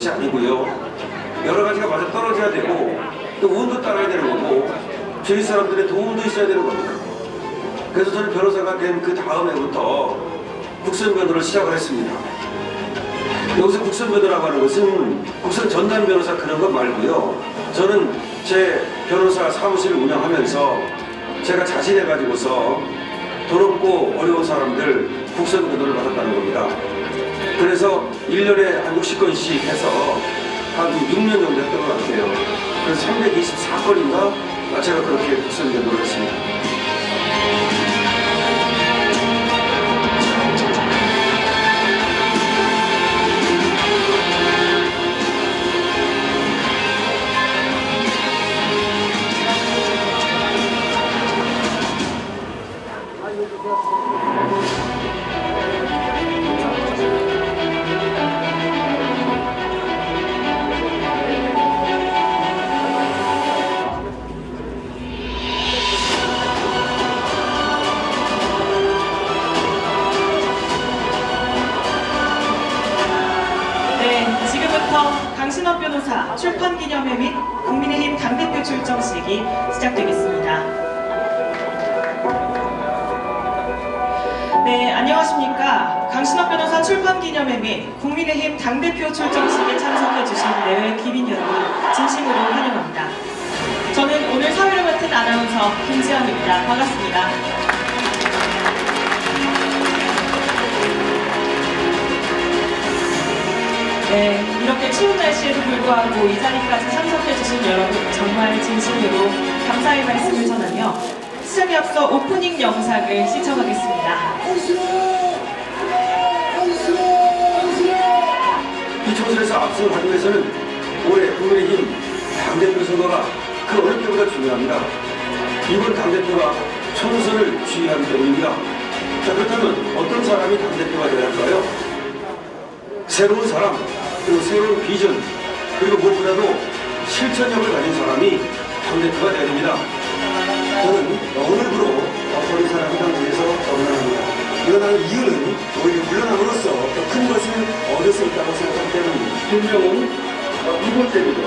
아니고요. 여러 가지가 맞아 떨어져야 되고 또 운도 따라야 되는 거고 주위 사람들의 도움도 있어야 되는 겁니다. 그래서 저는 변호사가 된 그 다음 해부터 국선변호를 시작을 했습니다. 여기서 국선변호라고 하는 것은 국선 전담 변호사 그런 것 말고요. 저는 제 변호사 사무실을 운영하면서 제가 자신해가지고서 돈 없고 어려운 사람들 국선변호를 받았다는 겁니다. 그래서 1년에 한 60건씩 해서 한 6년 정도 했던 것 같아요. 그래서 324건인가 제가 그렇게 국선변호를 했습니다. 강신업 변호사 출판기념회 및 국민의힘 당대표 출정식이 시작되겠습니다. 네, 안녕하십니까. 강신업 변호사 출판기념회 및 국민의힘 당대표 출정식에 참석해주신 내외 기빈 여러분 진심으로 환영합니다. 저는 오늘 사회를 맡은 아나운서 김지연입니다. 반갑습니다. 네, 이렇게 추운 날씨에도 불구하고 이 자리까지 참석해주신 여러분 정말 진심으로 감사의 말씀을 전하며 시작에 앞서 오프닝 영상을 시청하겠습니다. 이 총선에서 압승을 하기 위해서는 올해 국민의힘 당대표 선거가 그 어느 때보다 중요합니다. 이번 당대표가 총선을 주의하기 때문입니다. 자, 그렇다면 어떤 사람이 당대표가 되어야 할까요? 새로운 사람, 그리고 새로운 비전, 그리고 무엇보다도 실천력을 가진 사람이 당대표가 되어야 됩니다. 저는 오늘부로 어떤 사람이 당대에서 물러납니다. 물러나는 이유는 오히려 물러남으로써 더 큰 것을 얻을 수 있다고 생각하기 때문입니다. 분명은 이번째입니다.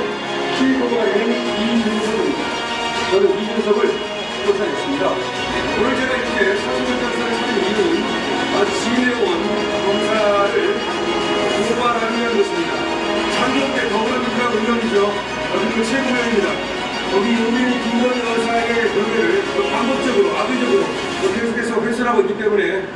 실거가 된 이준석입니다. 저는 이준석을 조사했습니다. 오늘 제가 이렇게 사무장사를 하는 이유는 지내온 검사를 고발하기 위한 것입니다. 장기업계 더불어민주당 의원이죠. 그리고 최고위원입니다. 여기 우리 김건희 여사의 관계를 반복적으로, 압의적으로 계속해서 훼손하고 있기 때문에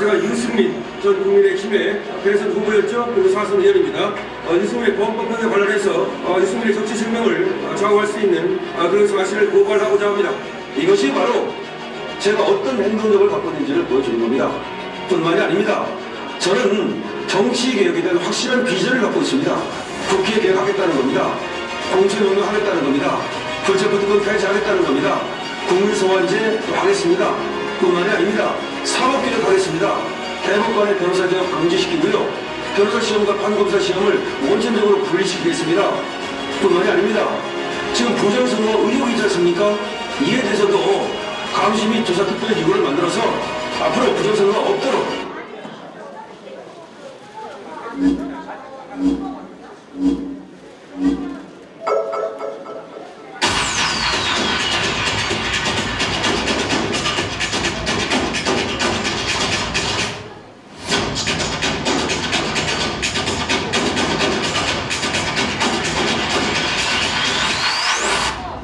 제가 유승민 전 국민의힘의 대선 후보였죠. 그리고 사선 의원입니다. 유승민의 범법행위에 관련해서 유승민의 정치 생명을 좌우할 수 있는 그런 사실을 고발하고자 합니다. 이것이 바로 제가 어떤 행동력을 갖고 있는지를 보여주는 겁니다. 뿐만이 아닙니다. 저는 정치 개혁에 대한 확실한 비전을 갖고 있습니다. 국회 개혁하겠다는 겁니다. 공천운동하겠다는 겁니다. 불체포특권 폐지하겠다는 겁니다. 국민소환제 하겠습니다. 뿐만이 아닙니다. 사법개혁 하겠습니다. 대법관의 변호사 개혁 방지시키고요. 변호사 시험과 판검사 시험을 원천적으로 분리시키겠습니다. 뿐만이 아닙니다. 지금 부정선거 의혹이 있지 않습니까? 이에 대해서도 감시 및 조사 특별기구를 만들어서 앞으로 부정선거가 없도록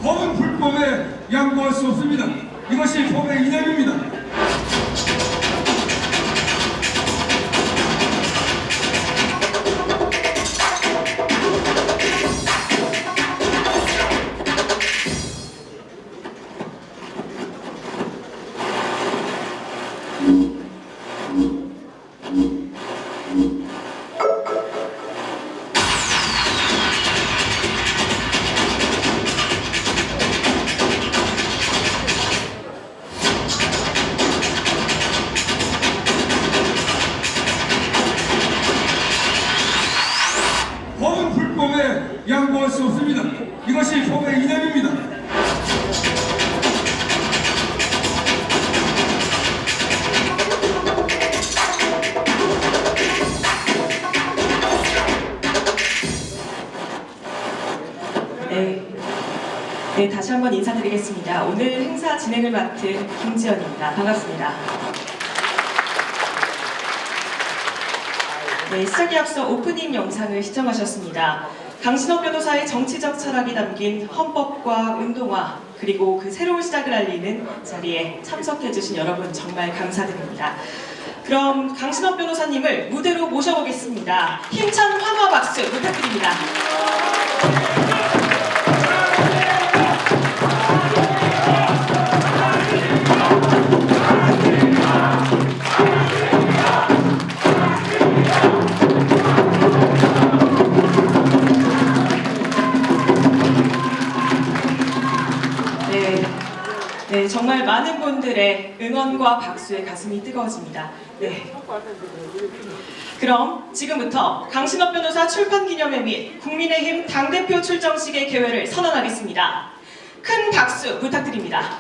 법은 불법에 양보할 수 없습니다. 이것이 법의 이념입니다. 법은 불법에 양보할 수 없습니다. 이것이 법의 이념입니다. 네, 다시 한번 인사드리겠습니다. 오늘 행사 진행을 맡은 김지연입니다. 반갑습니다. 네, 시작에 앞서 오프닝 영상을 시청하셨습니다. 강신업 변호사의 정치적 철학이 담긴 헌법과 운동화, 그리고 그 새로운 시작을 알리는 자리에 참석해주신 여러분 정말 감사드립니다. 그럼 강신업 변호사님을 무대로 모셔보겠습니다. 힘찬 환호 박수 부탁드립니다. 네, 정말 많은 분들의 응원과 박수에 가슴이 뜨거워집니다. 네. 그럼 지금부터 강신업 변호사 출판기념회 및 국민의힘 당대표 출정식의 개회를 선언하겠습니다. 큰 박수 부탁드립니다.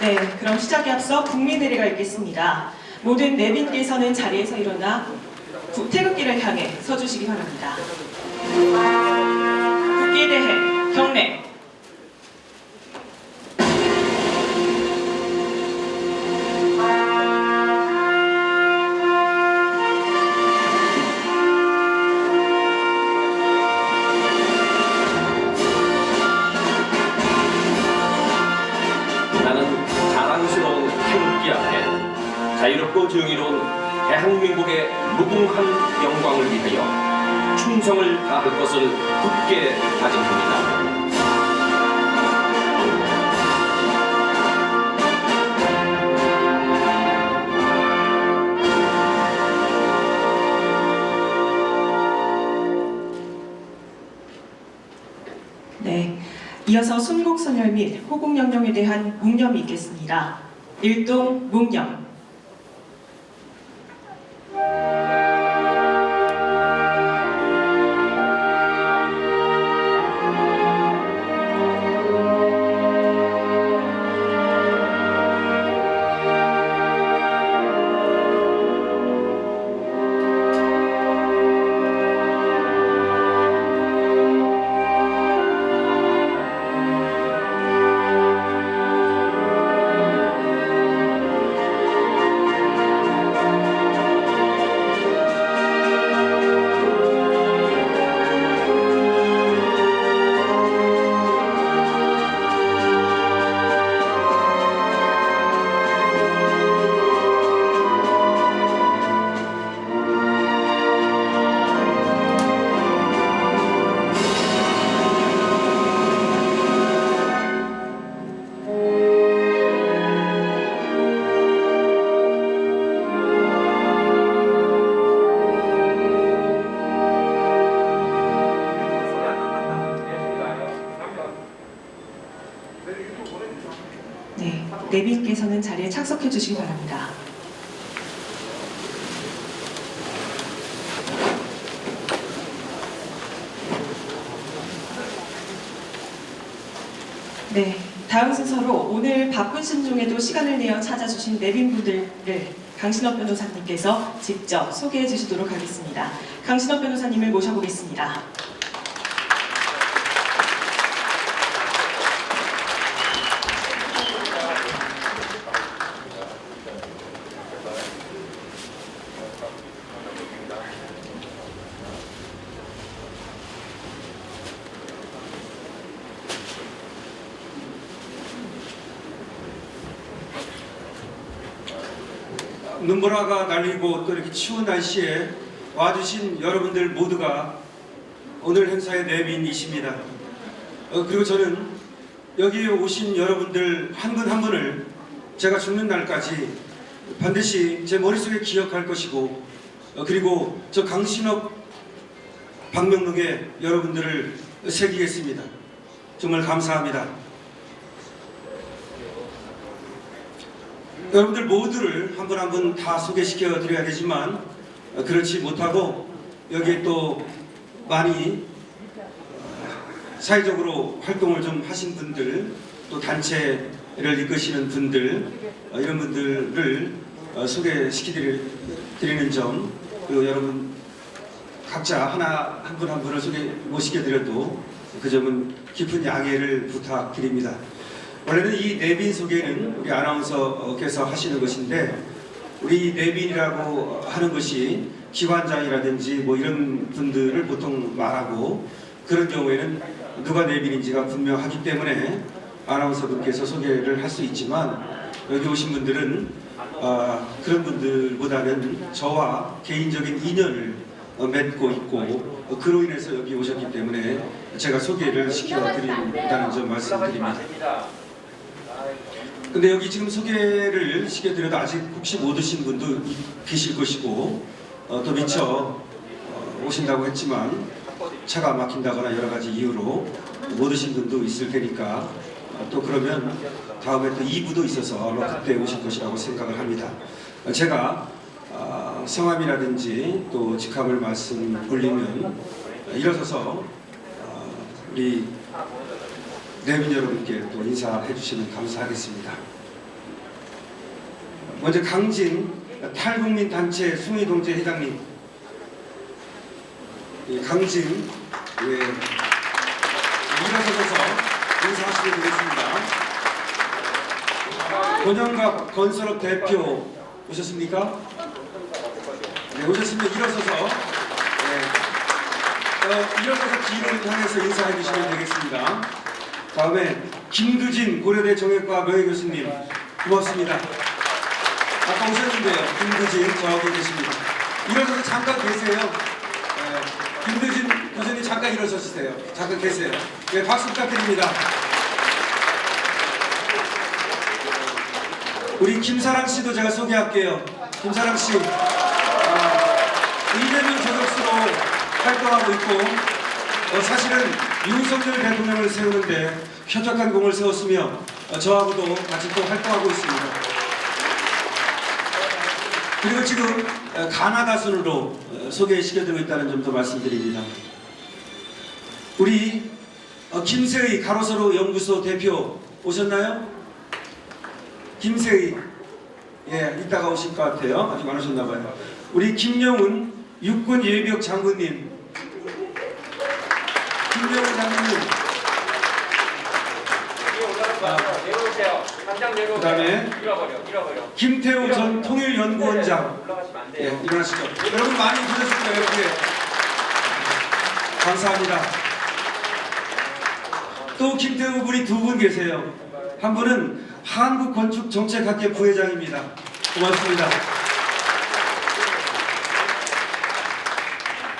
네, 그럼 시작에 앞서 국민의례가 있겠습니다. 모든 내빈께서는 자리에서 일어나 태극기를 향해 서주시기 바랍니다. 국기에 대해 경례. 나는 자랑스러운 태극기 앞에 자유롭고 정의로운 대한민국의 무궁한 영광을 위하여 충성을 다할 것을 굳게 다짐합니다. 네, 이어서 순국선열 및 호국영령에 대한 묵념이 있겠습니다. 일동 묵념. 네, 내빈께서는 자리에 착석해 주시기 바랍니다. 네, 다음 순서로 오늘 바쁘신 중에도 시간을 내어 찾아주신 내빈분들을 강신업 변호사님께서 직접 소개해 주시도록 하겠습니다. 강신업 변호사님을 모셔보겠습니다. 눈보라가 날리고 또 이렇게 추운 날씨에 와주신 여러분들 모두가 오늘 행사의 내빈이십니다. 그리고 저는 여기에 오신 여러분들 한 분 한 분을 제가 죽는 날까지 반드시 제 머릿속에 기억할 것이고 그리고 저 강신업 방명록에 여러분들을 새기겠습니다. 정말 감사합니다. 여러분들 모두를 한 분 한 분 다 소개시켜 드려야 되지만 그렇지 못하고 여기에 또 많이 사회적으로 활동을 좀 하신 분들, 또 단체를 이끄시는 분들, 이런 분들을 소개시켜 드리는 점 그리고 여러분 각자 한 분 한 분을 못 시켜드려도 그 점은 깊은 양해를 부탁드립니다. 원래는 이 내빈 소개는 우리 아나운서께서 하시는 것인데, 우리 내빈이라고 하는 것이 기관장이라든지 뭐 이런 분들을 보통 말하고, 그런 경우에는 누가 내빈인지가 분명하기 때문에 아나운서분께서 소개를 할 수 있지만, 여기 오신 분들은 그런 분들보다는 저와 개인적인 인연을 맺고 있고, 그로 인해서 여기 오셨기 때문에 제가 소개를 시켜드린다는 점 말씀드립니다. 근데 여기 지금 소개를 시켜드려도 아직 혹시 못 오신 분도 계실 것이고, 또 미처 오신다고 했지만 차가 막힌다거나 여러 가지 이유로 못 오신 분도 있을 테니까, 또 그러면 다음에 또 2부도 있어서 아마 그때 오실 것이라고 생각을 합니다. 제가 성함이라든지 또 직함을 말씀 올리면 일어서서 우리 내빈 여러분께 또 인사해 주시면 감사하겠습니다. 먼저 강진 탈국민 단체 숭의동체 회장님, 강진 일어서셔서 인사하시면 되겠습니다. 권영갑 건설업 대표 오셨습니까? 네, 오셨으면 일어서서 일어서서 뒤를 향해서 인사해 주시면 되겠습니다. 다음에 김두진 고려대 정형외과 명예교수님, 고맙습니다. 아까 오셨는데요. 김두진 저기 계십니다. 일어서서 잠깐 계세요. 김두진 교수님 잠깐 일어서주세요. 잠깐 계세요. 네, 박수 부탁드립니다. 우리 김사랑 씨도 제가 소개할게요. 김사랑 씨, 이재명 저격수로 활동하고 있고, 사실은 윤석열 대통령을 세우는데 혁혁한 공을 세웠으며 저하고도 같이 또 활동하고 있습니다. 그리고 지금 가나다 순으로 소개시켜드리고 있다는 점도 말씀드립니다. 우리 김세의 가로세로 연구소 대표 오셨나요? 김세의, 이따가 오실 것 같아요. 아직 안 오셨나봐요. 우리 김영훈 육군 예비역 장군님, 김영훈 장군님, 그 다음에 김태우 전 통일연구원장, 일어나시죠. 여러분 많이 보셨을 거예요. 감사합니다. 또 김태우 분이 두 분 계세요. 한 분은 한국건축정책학회 부회장입니다. 고맙습니다.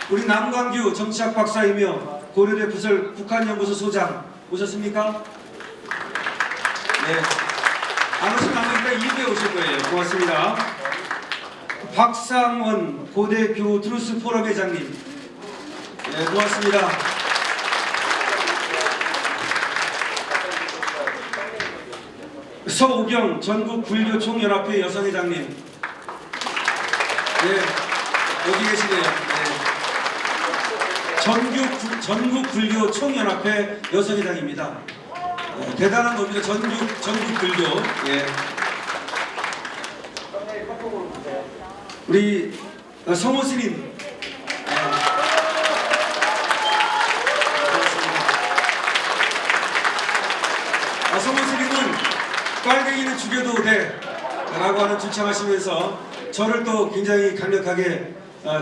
우리 남광규 정치학 박사이며 고려대 부설 북한연구소 소장 오셨습니까? 네. 안 오시면 안 되니까 2부에 오실 거예요. 고맙습니다. 박상원 고대 교 트루스 포럼 회장님. 네, 고맙습니다. 서오경 전국불교총연합회 여성회장님. 네, 여기 계시네요. 네. 전국불교총연합회 여성회장입니다. 대단한 겁니다. 전국불교. 예. 우리 성호 스님. 성호 스님은 빨갱이는 죽여도 돼 라고 하는 주창하시면서 저를 또 굉장히 강력하게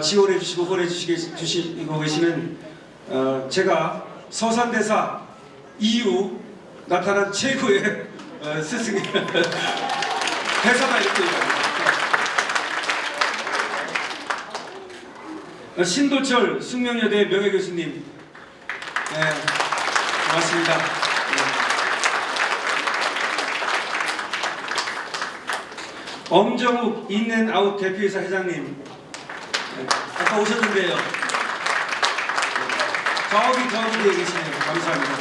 지원해 주시고 후원해 주시고 계시는 제가 서산대사 이후 나타난 최고의 스승이 대사다 이렇게 얘기합니다. 신도철 숙명여대 명예교수님, 네, 고맙습니다. 엄정욱 인앤아웃 대표이사 회장님, 아까 오셨는데요. 저기 계시네요. 감사합니다.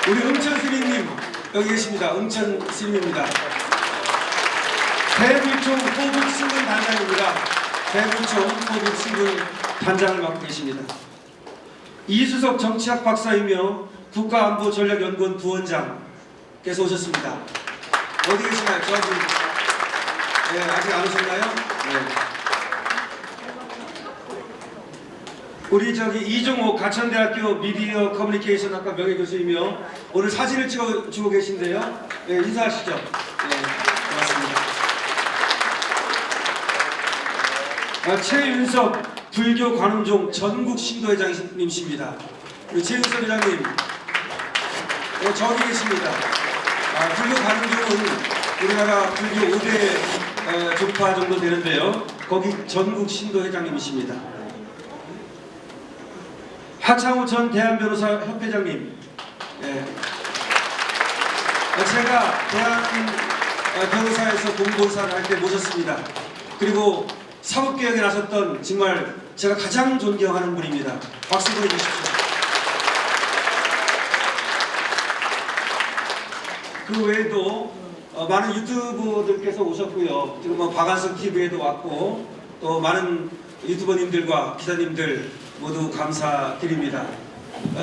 우리 응천 스님님 여기 계십니다. 응천 스님입니다. 대불총 호국 신분 단장입니다. 대불총 호국 신분 단장을 맡고 계십니다. 이수석 정치학 박사이며 국가안보전략연구원 부원장께서 오셨습니다. 어디 계시나요? 저기. 네, 아직 안 오셨나요? 네. 우리 이종호 가천대학교 미디어 커뮤니케이션 학과 명예교수이며 오늘 사진을 찍어주고 계신데요. 네, 인사하시죠. 네, 고맙습니다. 최윤석 불교 관음종 전국 신도회장님이십니다. 최윤석 회장님, 네, 저기 계십니다. 불교 관음종은 우리나라 불교 5대 종파 정도 되는데요. 거기 전국 신도회장님이십니다. 하창우 전 대한변호사협회장님, 예. 제가 대한변호사에서 공보사를 할 때 모셨습니다. 그리고 사법개혁에 나섰던 정말 제가 가장 존경하는 분입니다. 박수 보내주십시오. 그 외에도 많은 유튜버들께서 오셨고요. 지금 박한석 TV에도 왔고 또 많은 유튜버님들과 기자님들 모두 감사드립니다.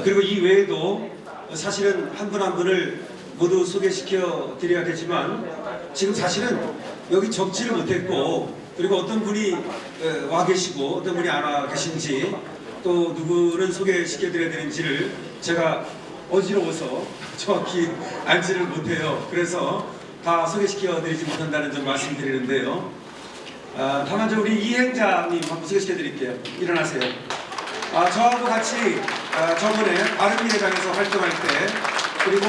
그리고 이 외에도 사실은 한 분 한 분을 모두 소개시켜 드려야 되지만 지금 사실은 여기 적지를 못했고 그리고 어떤 분이 와 계시고 어떤 분이 안 와 계신지 또 누구는 소개시켜 드려야 되는지를 제가 어지러워서 정확히 알지를 못해요. 그래서 다 소개시켜 드리지 못한다는 점 말씀드리는데요. 다만 우리 이행자님 한번 소개시켜 드릴게요. 일어나세요. 저하고 같이 저번에 바른미래당에서 활동할 때 그리고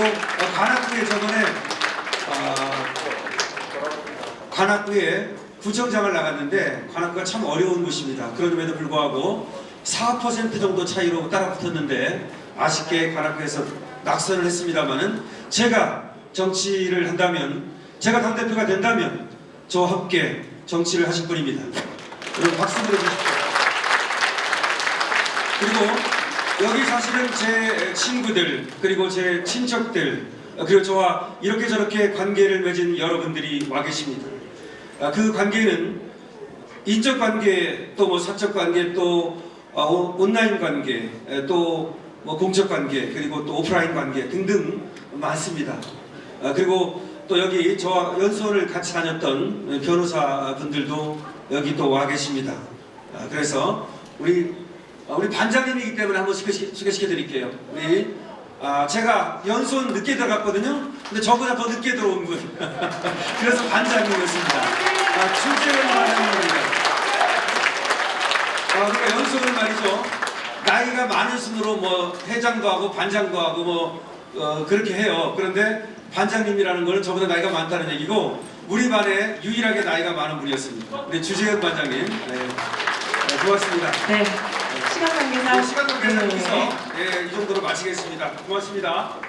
관악구에 저번에 관악구에 구청장을 나갔는데 관악구가 참 어려운 곳입니다. 그럼에도 불구하고 4% 정도 차이로 따라붙었는데 아쉽게 관악구에서 낙선을 했습니다만은 제가 정치를 한다면 제가 당대표가 된다면 저와 함께 정치를 하실 분입니다. 여러분 박수 보내주십시오. 그리고 여기 사실은 제 친구들 그리고 제 친척들 그리고 저와 이렇게 저렇게 관계를 맺은 여러분들이 와 계십니다. 그 관계는 인적 관계 또 뭐 사적 관계 또 온라인 관계 또 뭐 공적 관계 그리고 또 오프라인 관계 등등 많습니다. 그리고 또 여기 저와 연수원을 같이 다녔던 변호사분들도 여기 또 와 계십니다. 그래서 우리 반장님이기 때문에 한번 소개시켜 드릴게요. 우리 제가 연수원 늦게 들어갔거든요. 근데 저보다 더 늦게 들어온 분. 그래서 반장님이었습니다. 출제원 반장님입니다. 그러니까 연수원은 말이죠. 나이가 많은 순으로 뭐 회장도 하고 반장도 하고 뭐 그렇게 해요. 그런데 반장님이라는 거는 저보다 나이가 많다는 얘기고 우리 반에 유일하게 나이가 많은 분이었습니다. 우리 주재현 반장님. 네. 고맙습니다. 네. 시간 관계상 시간 관계상 이 정도로 마치겠습니다. 고맙습니다.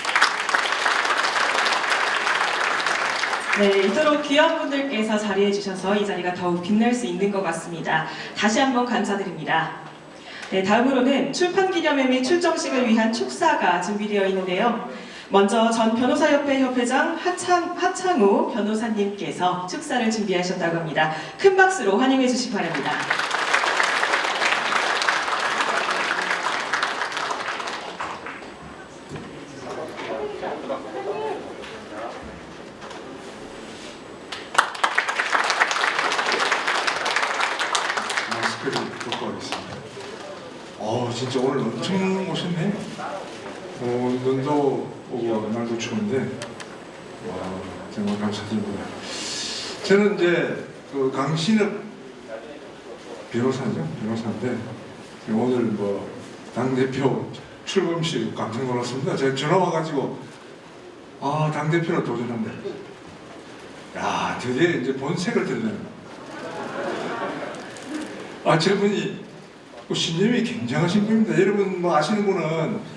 네, 이토록 귀한 분들께서 자리해 주셔서 이 자리가 더욱 빛날 수 있는 것 같습니다. 다시 한번 감사드립니다. 네, 다음으로는 출판기념회 및 출정식을 위한 축사가 준비되어 있는데요. 먼저 전 변호사협회 협회장 하창우 변호사님께서 축사를 준비하셨다고 합니다. 큰 박수로 환영해 주시기 바랍니다. 마스크를 벗고 하겠습니다. 진짜 오늘 엄청 오셨네. 눈도 오고 날도 추운데 와, 정말 감사드립니다. 저는 이제 그 강신업 변호사인데 오늘 뭐 당대표 출범식 깜짝 놀랐습니다. 제가 전화 와가지고 당대표로 도전한다. 야, 드디어 이제 본색을 드러내는. 저분이 신념이 굉장하신 분입니다. 여러분 뭐 아시는 분은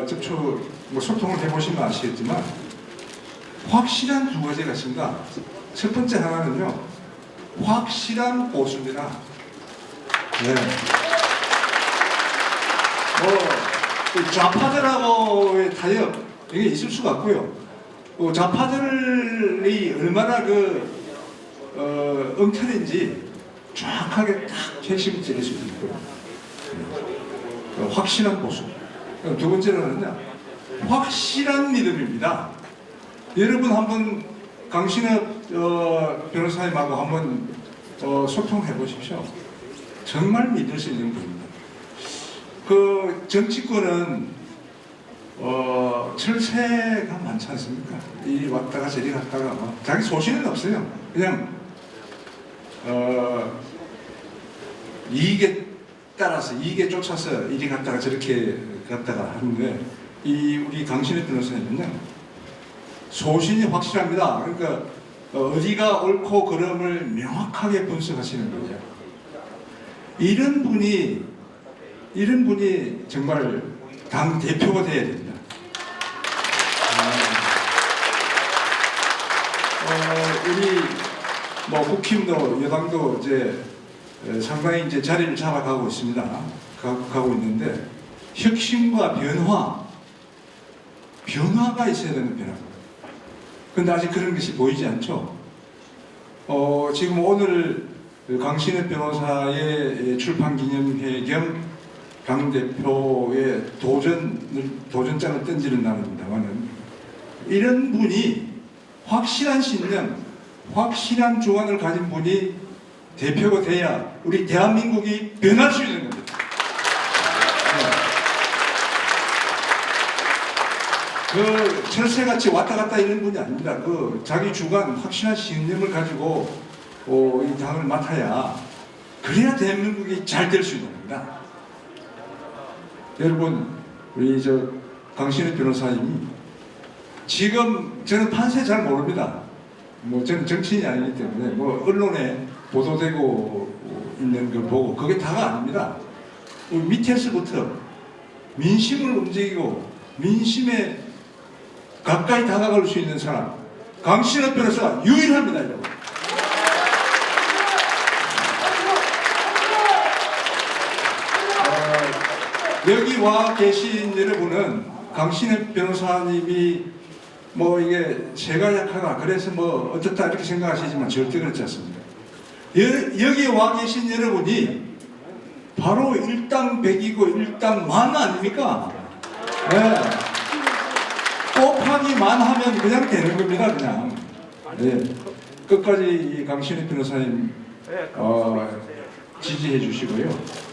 접촉 소통을 해보시면 아시겠지만 확실한 두 가지가 있습니다. 첫 번째 하나는요, 확실한 보수입니다. 네. 좌파들하고의 타협 이게 있을 수가 없고요. 좌파들이 얼마나 엉터리인지 정확하게 딱 핵심을 찔릴 수 있고요. 확실한 보수. 두 번째로는요, 확실한 믿음입니다. 여러분 한번 강신업 변호사님하고 한번 소통해 보십시오. 정말 믿을 수 있는 분입니다. 그 정치권은 철새가 많지 않습니까? 이리 왔다가 저리 갔다가 자기 소신은 없어요. 그냥 이익에 따라서 이익에 쫓아서 이리 갔다가 저렇게 갔다가 하는데 이 우리 강신혜 변호사님은요 소신이 확실합니다. 그러니까 어디가 옳고 그름을 명확하게 분석하시는 거죠. 이런 분이 정말 당 대표가 돼야 됩니다. 우리 뭐 국힘도 여당도 이제 상당히 이제 자리를 잡아가고 있습니다. 가고 있는데 혁신과 변화가 있어야 되는 변화. 근데 아직 그런 것이 보이지 않죠. 지금 오늘 강신혜 변호사의 출판 기념회 겸 당대표의 도전장을 던지는 날입니다만은 이런 분이 확실한 신념, 확실한 주관을 가진 분이 대표가 돼야 우리 대한민국이 변할 수 있는 겁니다. 그 철새같이 왔다 갔다 이런 분이 아닙니다. 그 자기 주관, 확실한 신념을 가지고 이 당을 맡아야 그래야 대한민국이 잘 될 수 있는 겁니다. 여러분, 우리 강신혜 변호사님이 지금 저는 판세 잘 모릅니다. 뭐 저는 정치인이 아니기 때문에 뭐 언론에 보도되고 있는 걸 보고 그게 다가 아닙니다. 밑에서부터 민심을 움직이고 민심에 가까이 다가갈 수 있는 사람 강신혜 변호사가 유일합니다, 여러분. 여기 와 계신 여러분은 강신혜 변호사님이 뭐 이게 제가 약하다 그래서 뭐 어떻다 이렇게 생각하시지만 절대 그렇지 않습니다. 여기 와 계신 여러분이 바로 일당백이고 일당만 아닙니까? 네. 곱하기 만 하면 그냥 되는 겁니다, 그냥. 네. 끝까지 이 강신혜 변호사님 지지해 주시고요.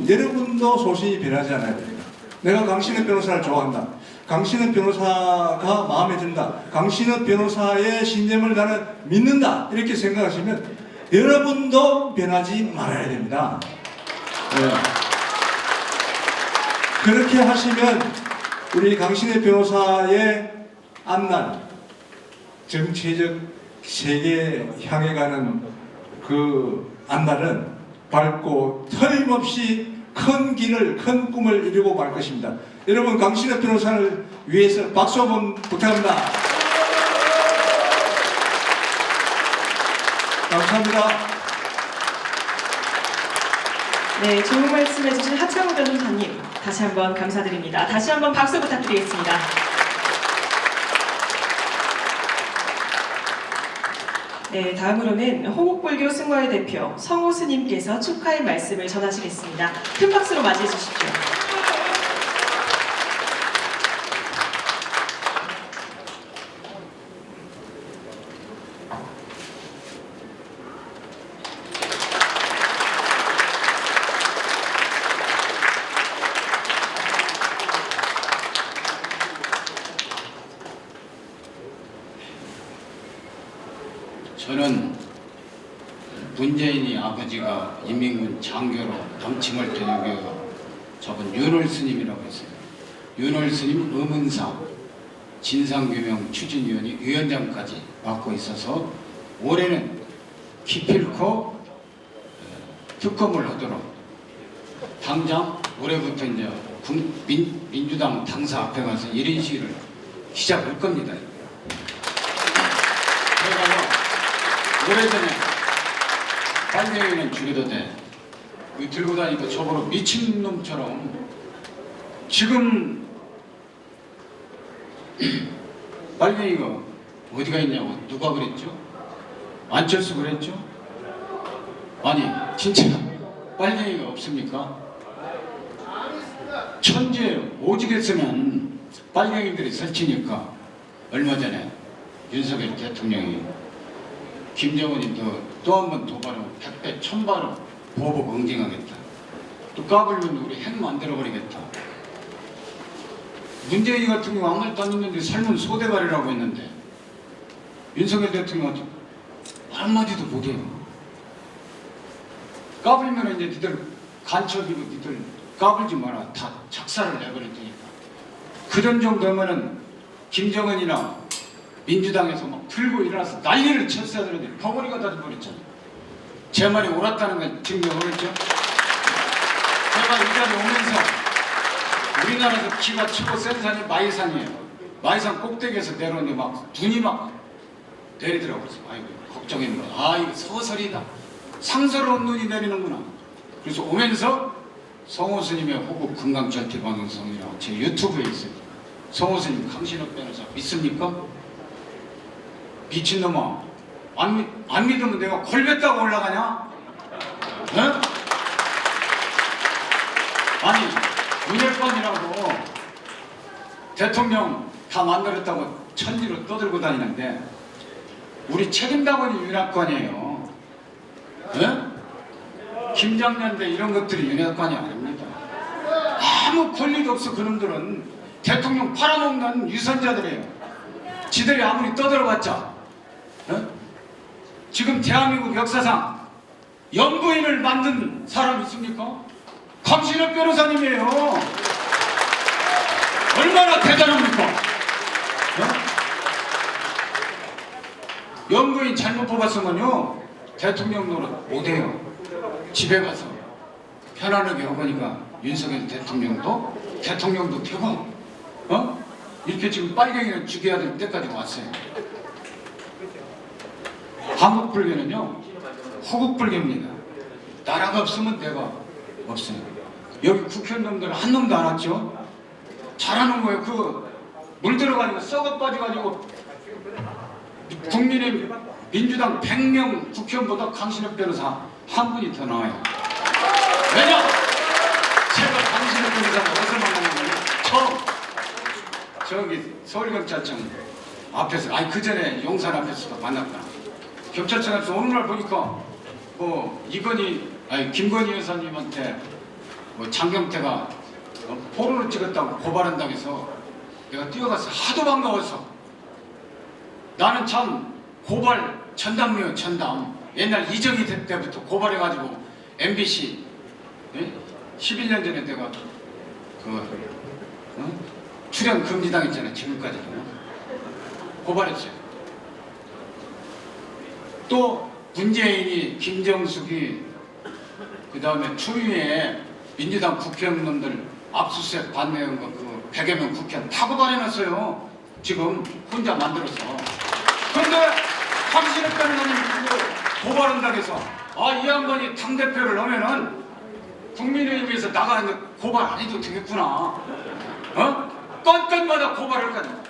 여러분도 소신이 변하지 않아야 됩니다. 내가 강신혜 변호사를 좋아한다. 강신혜 변호사가 마음에 든다. 강신혜 변호사의 신념을 나는 믿는다. 이렇게 생각하시면 여러분도 변하지 말아야 됩니다. 네. 그렇게 하시면 우리 강신혜 변호사의 앞날 정치적 세계에 향해 가는 그 앞날은 밝고 틀림없이 큰 길을, 큰 꿈을 이루고 말 것입니다. 여러분, 강신혜 변호사를 위해서 박수 한번 부탁합니다. 감사합니다. 네, 좋은 말씀 해주신 하창우 변호사님 다시 한번 감사드립니다. 다시 한번 박수 부탁드리겠습니다. 네, 다음으로는 호국불교 승거회 대표 성호 스님께서 축하의 말씀을 전하시겠습니다. 큰 박수로 맞이해 주십시오. 저는 문재인이 아버지가 인민군 장교로 dam침을 되고 저분 윤월 스님이라고 했어요. 윤월 스님 의문사 진상규명 추진위원회 위원장까지 맡고 있어서 올해는 기필코 특검을 하도록 당장 올해부터 이제 민주당 당사 앞에 가서 1인 시위를 시작할 겁니다. 오래전에 빨갱이는 죽여도 돼. 들고 다니까 저보고 미친놈처럼 지금 빨갱이가 어디가 있냐고 누가 그랬죠? 안철수 그랬죠? 아니 진짜 빨갱이가 없습니까? 천재 오직했으면 빨갱이들이 설치니까 얼마 전에 윤석열 대통령이 김정은이 또 한 번 도발하면 100배 1000배로 보복 응징하겠다. 또 까불면 우리 핵 만들어버리겠다. 문재인 같은 경우 아무 말도 안 했는데 삶은 소대가리라고 했는데 윤석열 대통령한테 한마디도 못해요. 까불면 이제 니들 간첩이고 니들 까불지 마라. 다 작사를 내버릴 테니까. 그런 정도면은 김정은이나 민주당에서 막 들고 일어나서 난리를 쳤어야 되는데 벙어리가 다 버렸잖아요. 제 말이 옳았다는 건 증명하겠죠? 제가 이 자리에 오면서 우리나라에서 키가 최고 센 산이 마이산이에요. 마이산 꼭대기에서 내려오는데 막 눈이 막 내리더라고요. 아이고 걱정했는데 아 이거 서설이다. 상서로운 눈이 내리는구나. 그래서 오면서 성호 스님의 호국 금강전태방송이라고 제 유튜브에 있어요. 성호 스님 강신업 변호사 믿습니까? 미친놈아 안 믿으면 내가 걸렸다고 올라가냐? 에? 아니 윤핵관이라고 대통령 다 만들었다고 천지로 떠들고 다니는데 우리 책임당원이 윤핵관이에요. 김장년대 이런 것들이 윤핵관이 아닙니다. 아무 권리도 없어. 그놈들은 대통령 팔아먹는 유선자들이에요. 지들이 아무리 떠들어봤자 지금 대한민국 역사상 영부인을 만든 사람 있습니까? 강신업 변호사님이에요. 얼마나 대단합니까? 영부인 잘못 뽑았으면요 대통령 노릇 못해요. 집에 가서 편안하게 하니까 윤석열 대통령도 되고 이렇게 지금 빨갱이를 죽여야 될 때까지 왔어요. 한국 불교는요 호국 불교입니다. 나라가 없으면 내가 없어요. 여기 국회의원들 한 놈도 안 왔죠? 잘하는 거예요. 그 물 들어가지고 썩어 빠져가지고 국민의 민주당 100명 국회의원보다 강신업 변호사 한 분이 더 나와요. 왜냐? 제가 강신업 변호사가 어디서 만났냐면 처음 저기 서울경찰청 앞에서 아니 그 전에 용산 앞에서도 만났구나. 경찰청에서 어느 날 보니까 뭐 김건희 여사님한테 뭐 장경태가 포로를 찍었다고 고발한다고 해서 내가 뛰어가서 하도 반가워서 나는 참 고발 전담이요 전담. 옛날 이정희 때부터 고발해가지고 MBC 11년 전에 내가 출연 금지당했잖아요. 지금까지도 고발했어요. 또 문재인이 김정숙이 그 다음에 추미애 민주당 국회의원들 압수수색 반대한 거 그 100여 명 국회의원 다 고발해놨어요. 지금 혼자 만들어서. 그런데 강신업 변호사님 고발한다고 해서 이 양반이 당대표를 하면은 국민의힘에서 나가는데 고발 안 해도 되겠구나. 건건마다 고발할 거냐.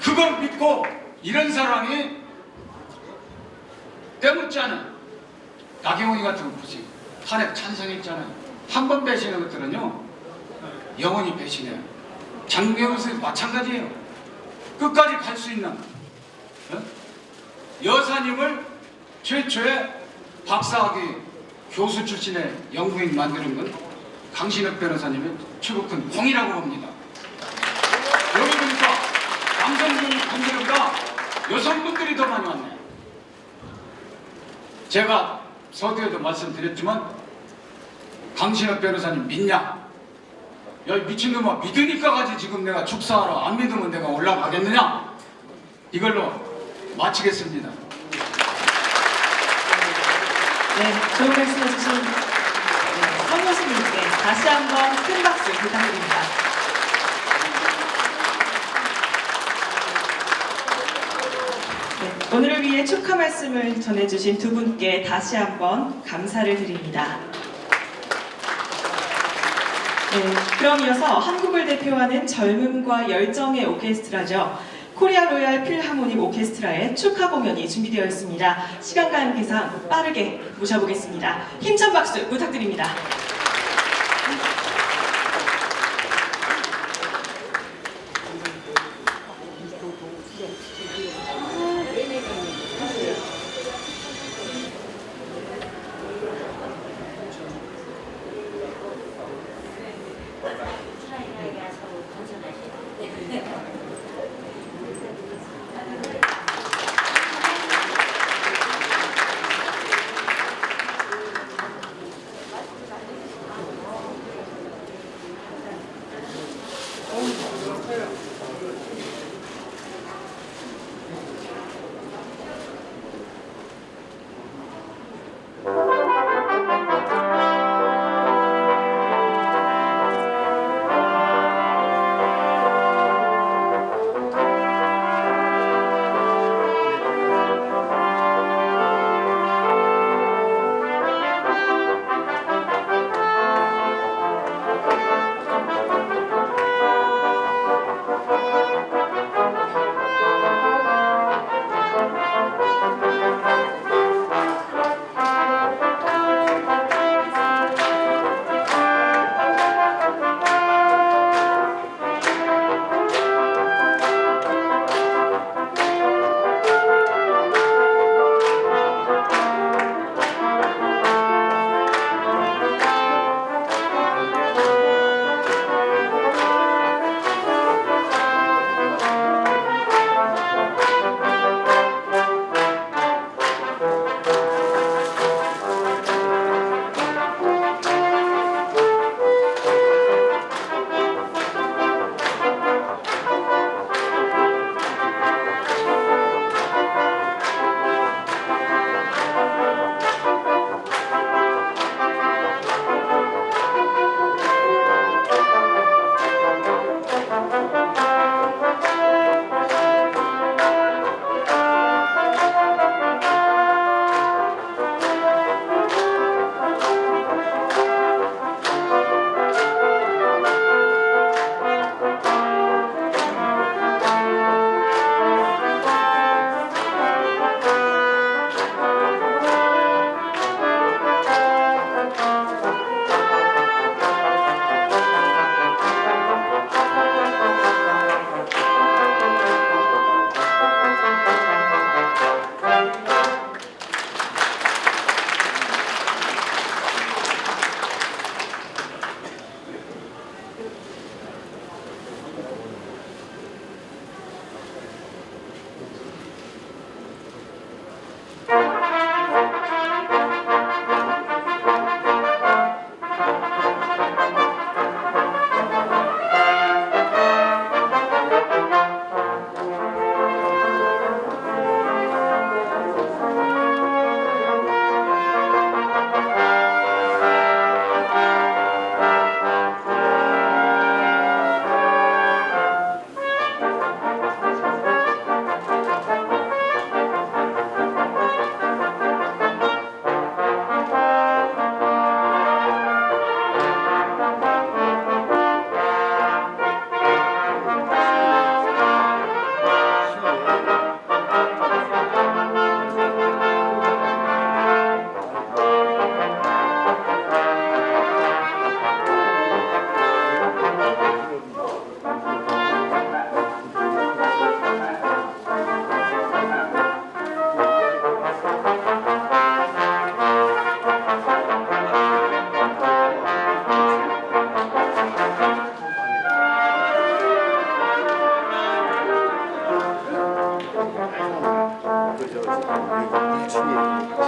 그걸 믿고 이런 사람이 때묻지 않은 나경원이 같은 거 보세요. 탄핵 찬성했잖아요. 한 번 배신한 것들은요 영원히 배신해요. 장경원 선생님 마찬가지예요. 끝까지 갈 수 있는 여사님을 최초의 박사학위 교수 출신의 영부인 만드는 건 강신업 변호사님의 최고 큰 공이라고 봅니다. 여기 보니까 남성분들보다 여성분들이 더 많이 왔네요. 제가 서두에도 말씀드렸지만 강신업 변호사님 믿냐? 야 미친놈아 믿으니까 가지. 지금 내가 축사하러 안 믿으면 내가 올라가겠느냐? 이걸로 마치겠습니다. 네, 좋은 말씀 해주신 성호 스님께 다시 한번 큰 박수 부탁드립니다. 네, 오늘을 위해 축하 말씀을 전해주신 두 분께 다시 한번 감사를 드립니다. 네, 그럼 이어서 한국을 대표하는 젊음과 열정의 오케스트라죠. 코리아 로얄 필하모닉 오케스트라의 축하 공연이 준비되어 있습니다. 시간 관계상 빠르게 모셔보겠습니다. 힘찬 박수 부탁드립니다.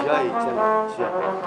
지하에 있잖아요. 지하.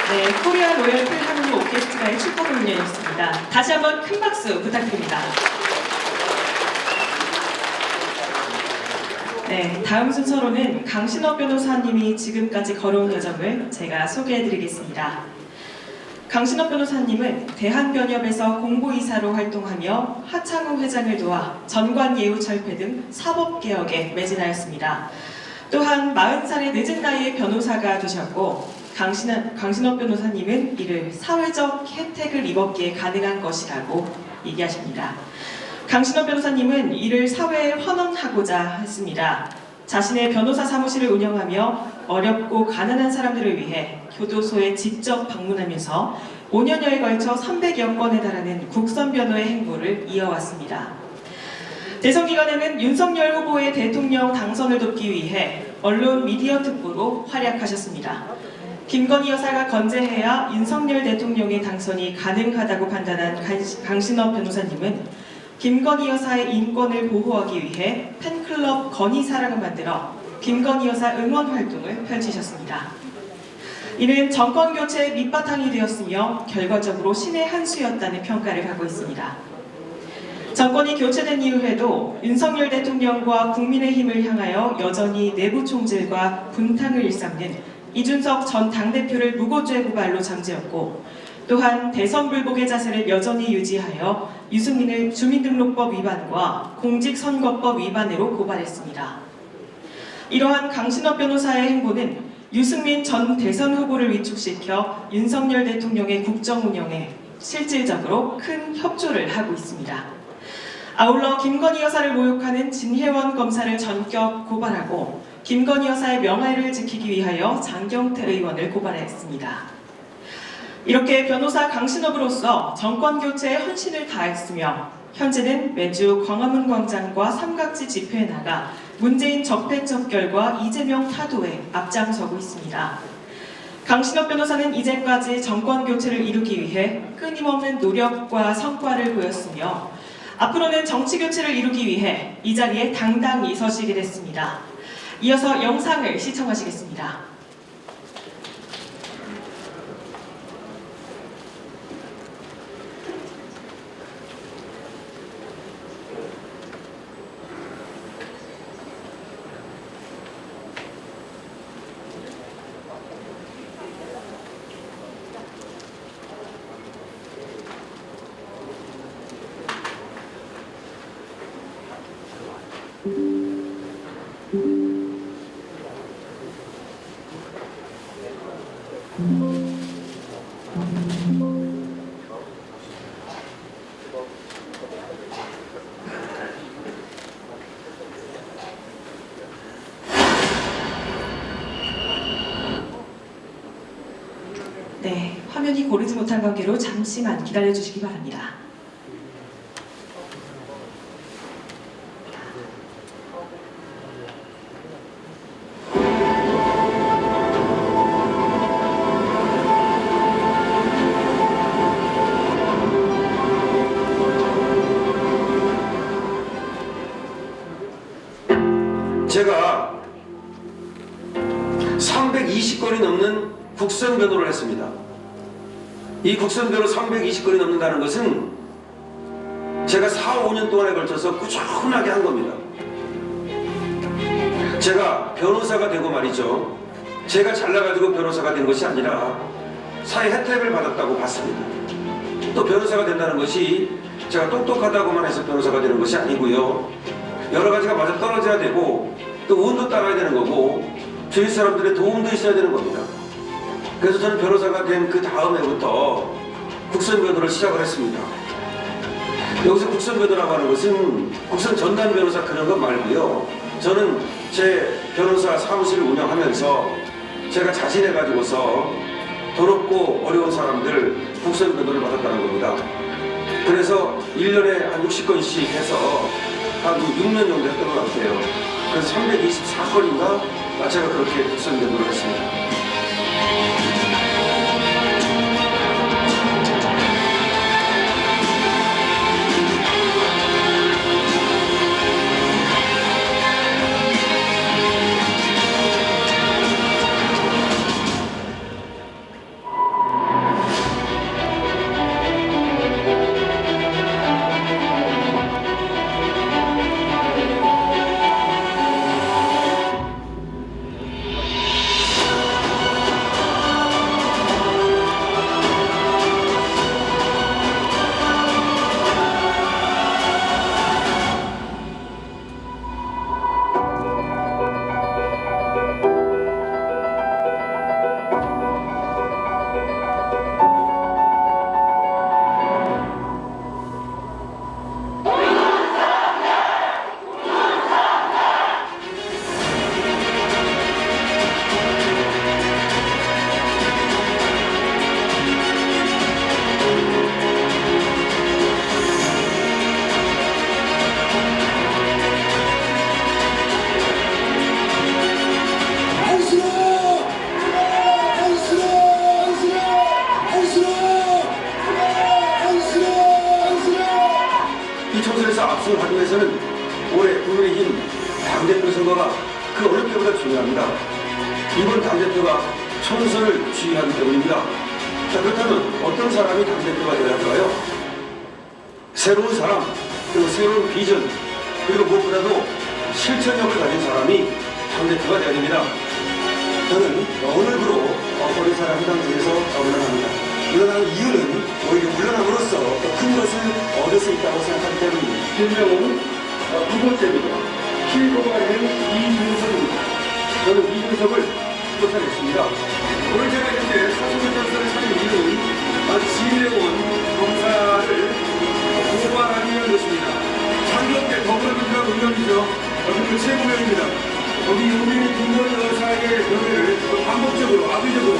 네, 코리아 로열 필하모니 오케스트라의 축하 공연이었습니다. 다시 한번 큰 박수 부탁드립니다. 네, 다음 순서로는 강신업 변호사님이 지금까지 걸어온 여정을 제가 소개해드리겠습니다. 강신업 변호사님은 대한변협에서 공보이사로 활동하며 하창우 회장을 도와 전관예우철폐 등 사법개혁에 매진하였습니다. 또한 40살의 늦은 나이에 변호사가 되셨고 강신업 변호사님은 이를 사회적 혜택을 입었기에 가능한 것이라고 얘기하십니다. 강신업 변호사님은 이를 사회에 환원하고자 했습니다. 자신의 변호사 사무실을 운영하며 어렵고 가난한 사람들을 위해 교도소에 직접 방문하면서 5년여에 걸쳐 300여 건에 달하는 국선 변호의 행보를 이어왔습니다. 대선 기간에는 윤석열 후보의 대통령 당선을 돕기 위해 언론 미디어 특보로 활약하셨습니다. 김건희 여사가 건재해야 윤석열 대통령의 당선이 가능하다고 판단한 강신업 변호사님은 김건희 여사의 인권을 보호하기 위해 팬클럽 건희사랑을 만들어 김건희 여사 응원 활동을 펼치셨습니다. 이는 정권 교체의 밑바탕이 되었으며 결과적으로 신의 한 수였다는 평가를 받고 있습니다. 정권이 교체된 이후에도 윤석열 대통령과 국민의힘을 향하여 여전히 내부 총질과 분탕을 일삼는 이준석 전 당대표를 무고죄 고발로 잠재웠고, 또한 대선 불복의 자세를 여전히 유지하여 유승민을 주민등록법 위반과 공직선거법 위반으로 고발했습니다. 이러한 강신업 변호사의 행보는 유승민 전 대선 후보를 위축시켜 윤석열 대통령의 국정 운영에 실질적으로 큰 협조를 하고 있습니다. 아울러 김건희 여사를 모욕하는 진혜원 검사를 전격 고발하고 김건희 여사의 명예를 지키기 위하여 장경태 의원을 고발했습니다. 이렇게 변호사 강신업으로서 정권 교체에 헌신을 다했으며 현재는 매주 광화문 광장과 삼각지 집회에 나가 문재인 적폐청결과 이재명 타도에 앞장서고 있습니다. 강신업 변호사는 이제까지 정권 교체를 이루기 위해 끊임없는 노력과 성과를 보였으며 앞으로는 정치 교체를 이루기 위해 이 자리에 당당히 서시게 됐습니다. 이어서 영상을 시청하시겠습니다. 네, 화면이 고르지 못한 관계로 잠시만 기다려주시기 바랍니다. 제가 320건이 넘는 국선 변호를 했습니다. 이 국선 변호 320건이 넘는다는 것은 제가 4, 5년 동안에 걸쳐서 꾸준하게 한 겁니다. 제가 변호사가 되고 말이죠. 제가 잘나가지고 변호사가 된 것이 아니라 사회 혜택을 받았다고 봤습니다. 또 변호사가 된다는 것이 제가 똑똑하다고만 해서 변호사가 되는 것이 아니고요. 여러 가지가 맞아 떨어져야 되고 또 운도 따라야 되는 거고 주위 사람들의 도움도 있어야 되는 겁니다. 그래서 저는 변호사가 된 그 다음 해부터 국선 변호를 시작을 했습니다. 여기서 국선 변호라고 하는 것은 국선 전담 변호사 그런 것 말고요. 저는 제 변호사 사무실을 운영하면서 제가 자신해가지고서 돈 없고 어려운 사람들 국선 변호를 받았다는 겁니다. 그래서 1년에 한 60건씩 해서 한 6년 정도 했던 것 같아요. 그래서 324건인가 제가 그렇게 국선 변호를 했습니다. 이번 당대표가 총선을 지휘하기 때문입니다. 자, 그렇다면 어떤 사람이 당대표가 되어야 할까요? 새로운 사람, 그리고 새로운 비전, 그리고 무엇보다도 실천력을 가진 사람이 당대표가 되어야 됩니다. 저는 오늘부로 어린사람 해당직에서 물러납니다. 물러나는 이유는 오히려 물러남으로써 더 큰 것을 얻을 수 있다고 생각하기 때문입니다. 실명은 두 번째입니다. 실고발인 이준석입니다. 저는 이준석을 쫓아냈습니다. 오늘 제가 이렇게 사수경찰서를 찾은 이유는 지뢰원 검사를 고발하기 위한 것입니다. 장기업계 더불어민주당 의원이죠. 그리고 최고위원입니다. 거기 우리 김건희 여사의 명예를 반복적으로 압의적으로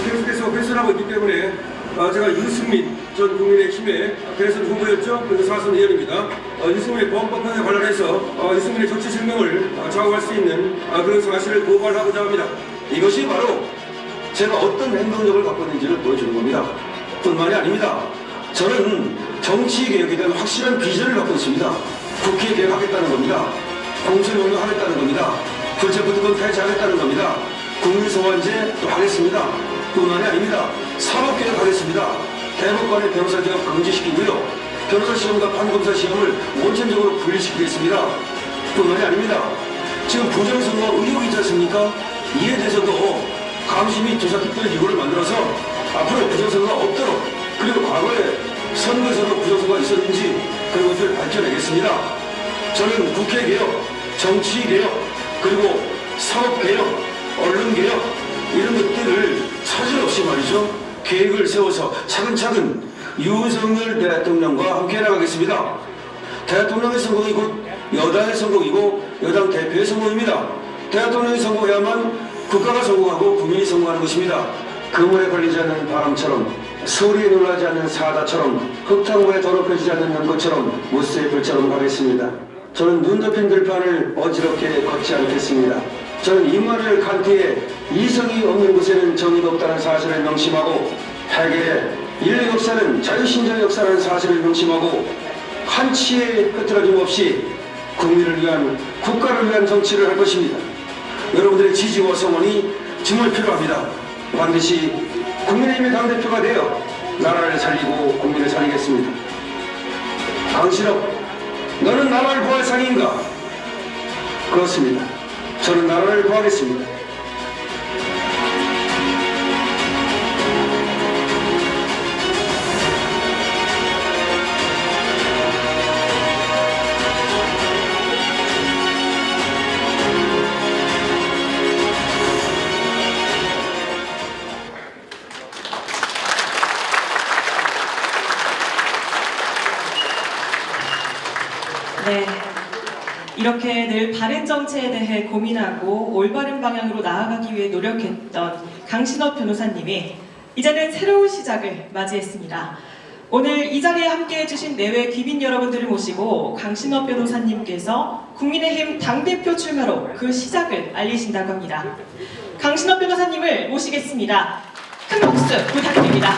계속해서 훼손하고 있기 때문에 제가 유승민 전 국민의힘의 대선 후보였죠. 그래서 사선 의원입니다. 유승민의 범법행위에 관련해서 유승민의 정치 실명을 좌우할 수 있는 그런 사실을 고발하고자 합니다. 이것이 바로 제가 어떤 행동력을 갖고 있는지를 보여주는 겁니다. 뿐만이 아닙니다. 저는 정치 개혁에 대한 확실한 비전을 갖고 있습니다. 국회 개혁하겠다는 겁니다. 공천 용역하겠다는 겁니다. 불체포특권 폐지하겠다는 겁니다. 국민소환제 또 하겠습니다. 뿐만이 아닙니다. 사법개혁하겠습니다. 대법관의 변호사 개혁 금지시키고요. 변호사 시험과 판검사 시험을 원천적으로 분리시키겠습니다. 뿐만이 아닙니다. 지금 부정선거 의혹이 있지 않습니까? 이에 대해서도 감시 및 조사특별기구를 만들어서 앞으로 부정선거가 없도록, 그리고 과거에 선거에서도 부정선거가 있었는지 그런 것을 밝혀내겠습니다. 저는 국회개혁, 정치개혁, 그리고 사업개혁, 언론개혁 이런 것들을 차질 없이 말이죠. 계획을 세워서 차근차근 윤석열 대통령과 함께 나가겠습니다. 대통령의 선거이 곧 여당의 선거이고 여당 대표의 선거입니다. 대통령이 선거해야만 국가가 성공하고 국민이 성공하는 것입니다. 그물에 걸리지 않는 바람처럼, 소리에 놀라지 않는 사다처럼, 흙탕물에 더럽혀지지 않는 연꽃처럼, 무쇠의 불처럼 가겠습니다. 저는 눈 덮인 들판을 어지럽게 걷지 않겠습니다. 저는 인마를 칸트의 이성이 없는 곳에는 정의가 없다는 사실을 명심하고, 해겔의 인류 역사는 자유신장 역사라는 사실을 명심하고, 한치의 흐트러짐 없이 국민을 위한, 국가를 위한 정치를 할 것입니다. 여러분들의 지지와 성원이 정말 필요합니다. 반드시 국민의힘의 당대표가 되어 나라를 살리고 국민을 살리겠습니다. 강신업, 너는 나라를 구할 상인가? 그렇습니다. 저는 나라를 구하겠습니다. 네, 이렇게 늘 바른 정치에 대해 고민하고 올바른 방향으로 나아가기 위해 노력했던 강신업 변호사님이 이제는 새로운 시작을 맞이했습니다. 오늘 이 자리에 함께해 주신 내외 귀빈 여러분들을 모시고 강신업 변호사님께서 국민의힘 당대표 출마로 그 시작을 알리신다고 합니다. 강신업 변호사님을 모시겠습니다. 큰 박수 부탁드립니다.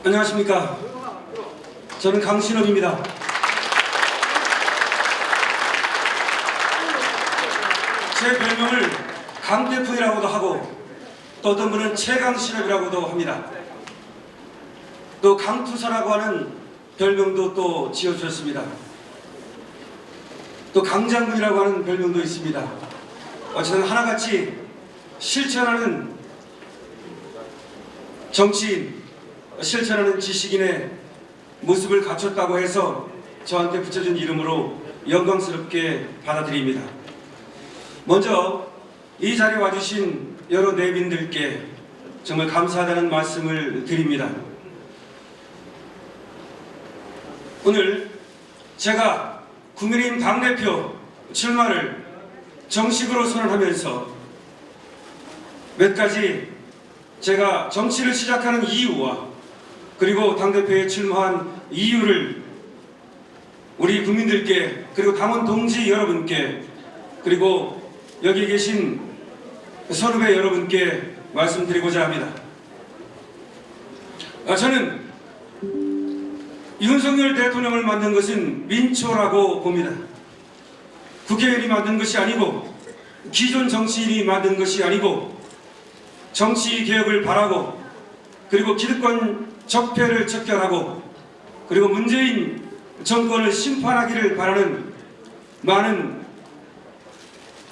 안녕하십니까. 저는 강신업입니다. 제 별명을 강대풍이라고도 하고 또 어떤 분은 최강신업이라고도 합니다. 또 강투사라고 하는 별명도 또 지어주셨습니다. 또 강장군이라고 하는 별명도 있습니다. 어쨌든 하나같이 실천하는 정치인, 실천하는 지식인의 모습을 갖췄다고 해서 저한테 붙여준 이름으로 영광스럽게 받아들입니다. 먼저 이 자리에 와주신 여러 내빈들께 정말 감사하다는 말씀을 드립니다. 오늘 제가 국민의힘 당대표 출마를 정식으로 선언하면서 몇 가지 제가 정치를 시작하는 이유와 그리고 당대표에 출마한 이유를 우리 국민들께 그리고 당원 동지 여러분께 그리고 여기 계신 선후배 여러분께 말씀드리고자 합니다. 저는 윤석열 대통령을 만든 것은 민초라고 봅니다. 국회의원이 만든 것이 아니고 기존 정치인이 만든 것이 아니고 정치 개혁을 바라고 그리고 기득권 적폐를 척결하고 그리고 문재인 정권을 심판하기를 바라는 많은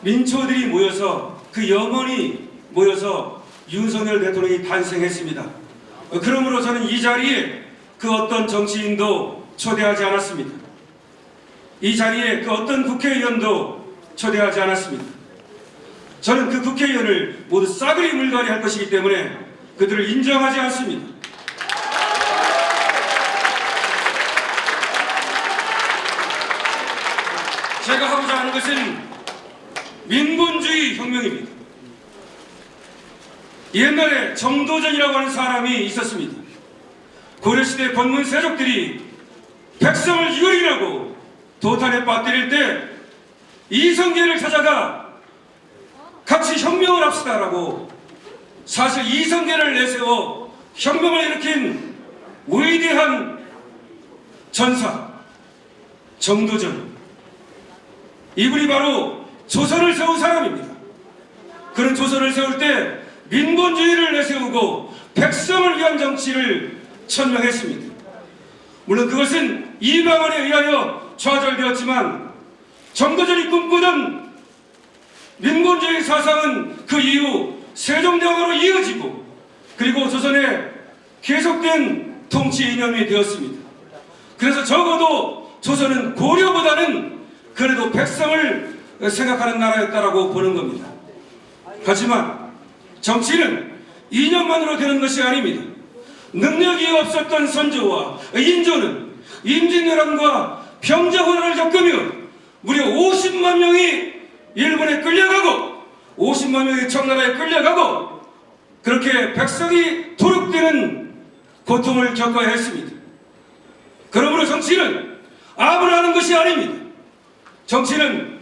민초들이 모여서 그 영혼이 모여서 윤석열 대통령이 탄생했습니다. 그러므로 저는 이 자리에 그 어떤 정치인도 초대하지 않았습니다. 이 자리에 그 어떤 국회의원도 초대하지 않았습니다. 저는 그 국회의원을 모두 싸그리 물갈이 할 것이기 때문에 그들을 인정하지 않습니다. 제가 하고자 하는 것은 민본주의 혁명입니다. 옛날에 정도전이라고 하는 사람이 있었습니다. 고려시대 권문 세족들이 백성을 이거리라고 도탄에 빠뜨릴 때 이성계를 찾아가 같이 혁명을 합시다라고 사실 이성계를 내세워 혁명을 일으킨 위대한 전사 정도전, 이분이 바로 조선을 세운 사람입니다. 그런 조선을 세울 때 민본주의를 내세우고 백성을 위한 정치를 천명했습니다. 물론 그것은 이방원에 의하여 좌절되었지만 정도전이 꿈꾸던 민본주의 사상은 그 이후 세종대왕으로 이어지고 그리고 조선에 계속된 통치 이념이 되었습니다. 그래서 적어도 조선은 고려보다는 그래도 백성을 생각하는 나라였다라고 보는 겁니다. 하지만 정치는 이념만으로 되는 것이 아닙니다. 능력이 없었던 선조와 인조는 임진왜란과 병자호란을 겪으며 무려 50만 명이 일본에 끌려가고 50만 명이 청나라에 끌려가고 그렇게 백성이 도륙되는 고통을 겪어야 했습니다. 그러므로 정치는 암을 하는 것이 아닙니다. 정치는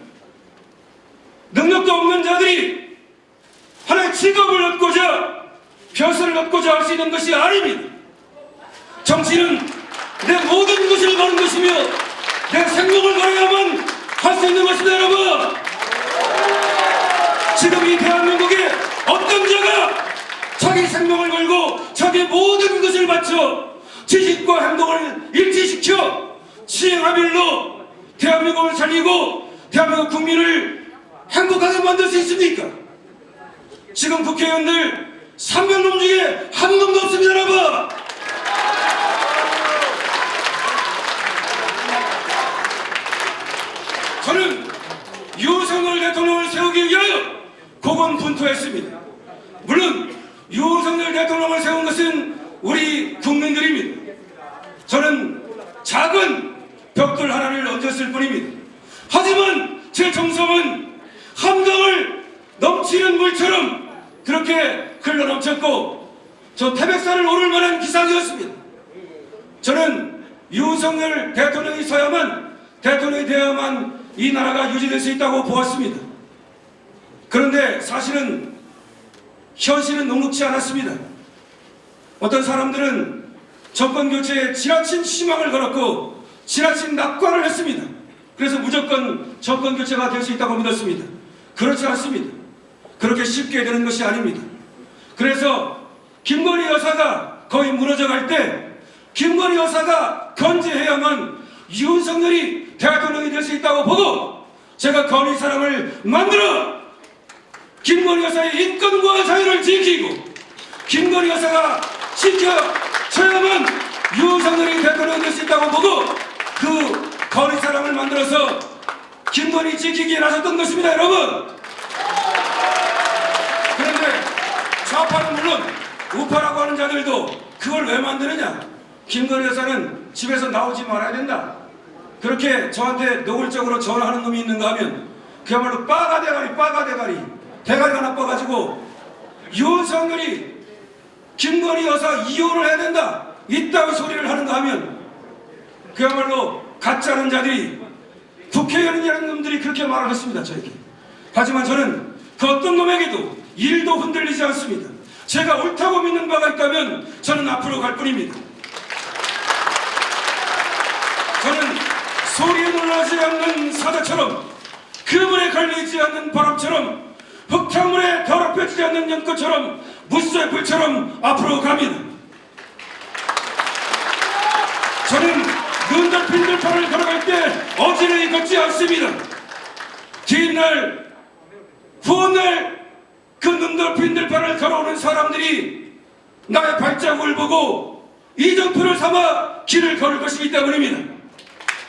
능력도 없는 자들이 하나의 직업을 얻고자 벼슬을 얻고자 할 수 있는 것이 아닙니다. 정치는 내 모든 것을 거는 것이며 내 생명을 걸어야만 할 수 있는 것입니다. 여러분, 지금 이 대한민국에 어떤 자가 자기 생명을 걸고 자기 모든 것을 바쳐 지식과 행동을 일치시켜 시행하밀로 대한민국을 살리고 대한민국 국민을 행복하게 만들 수 있습니까? 지금 국회의원들 300놈 중에 한 놈도 없습니다. 여러분, 저는 윤석열 대통령을 세우기 위하여 고군분투했습니다. 물론 윤석열 대통령을 세운 것은 우리 국민들입니다. 저는 작은 벽돌 하나를 얹었을 뿐입니다. 하지만 제 정성은 한강을 넘치는 물처럼 그렇게 흘러넘쳤고 저 태백산을 오를 만한 기상이었습니다. 저는 윤석열 대통령이 서야만, 대통령이 되어야만 이 나라가 유지될 수 있다고 보았습니다. 그런데 사실은 현실은 녹록지 않았습니다. 어떤 사람들은 정권 교체에 지나친 희망을 걸었고 지나친 낙관을 했습니다. 그래서 무조건 정권 교체가 될 수 있다고 믿었습니다. 그렇지 않습니다. 그렇게 쉽게 되는 것이 아닙니다. 그래서 김건희 여사가 거의 무너져 갈 때 김건희 여사가 건재해야만 윤석열이 대통령이 될 수 있다고 보고 제가 건희 사람을 만들어 김건희 여사의 인권과 자유를 지키고 김건희 여사가 지켜줘야만 윤석열이 대통령 될 수 있다고 보고 그 거리사랑을 만들어서 김건희 지키기에 나섰던 것입니다, 여러분. 그런데 좌파는 물론 우파라고 하는 자들도 그걸 왜 만드느냐? 김건희 여사는 집에서 나오지 말아야 된다. 그렇게 저한테 노골적으로 전화하는 놈이 있는가 하면 그야말로 빠가 대가리가 나빠가지고 윤석열이 김건희 여사 이혼을 해야 된다, 이따위 소리를 하는가 하면 그야말로 가짜는 자들이, 국회의원이라는 놈들이 그렇게 말을 했습니다, 저에게. 하지만 저는 그 어떤 놈에게도 일도 흔들리지 않습니다. 제가 옳다고 믿는 바가 있다면 저는 앞으로 갈 뿐입니다. 저는 소리에 놀라지 않는 사자처럼, 그물에 걸리지 않는 바람처럼, 흙탕물에 더럽혀지지 않는 연꽃처럼, 무쇠 불처럼 앞으로 갑니다. 저는 눈 덮인 들판을 걸어갈 때 어지러이 걷지 않습니다. 뒷날, 후날 그 눈 덮인 들판을 걸어오는 사람들이 나의 발자국을 보고 이정표를 삼아 길을 걸을 것이기 때문입니다.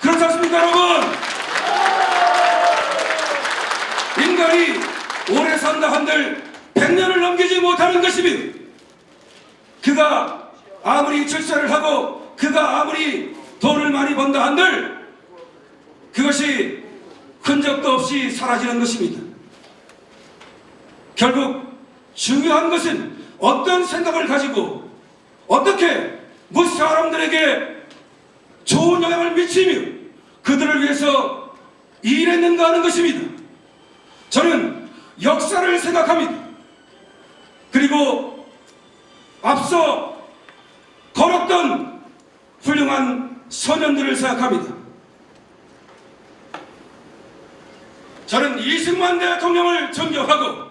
그렇지 않습니까, 여러분? 인간이 오래 산다 한들 100년을 넘기지 못하는 것이며, 그가 아무리 출세를 하고 그가 아무리 돈을 많이 번다 한들 그것이 흔적도 없이 사라지는 것입니다. 결국 중요한 것은 어떤 생각을 가지고 어떻게 사람들에게 좋은 영향을 미치며 그들을 위해서 일했는가 하는 것입니다. 저는 역사를 생각합니다. 그리고 앞서 걸었던 훌륭한 선현들을 생각합니다. 저는 이승만 대통령을 존경하고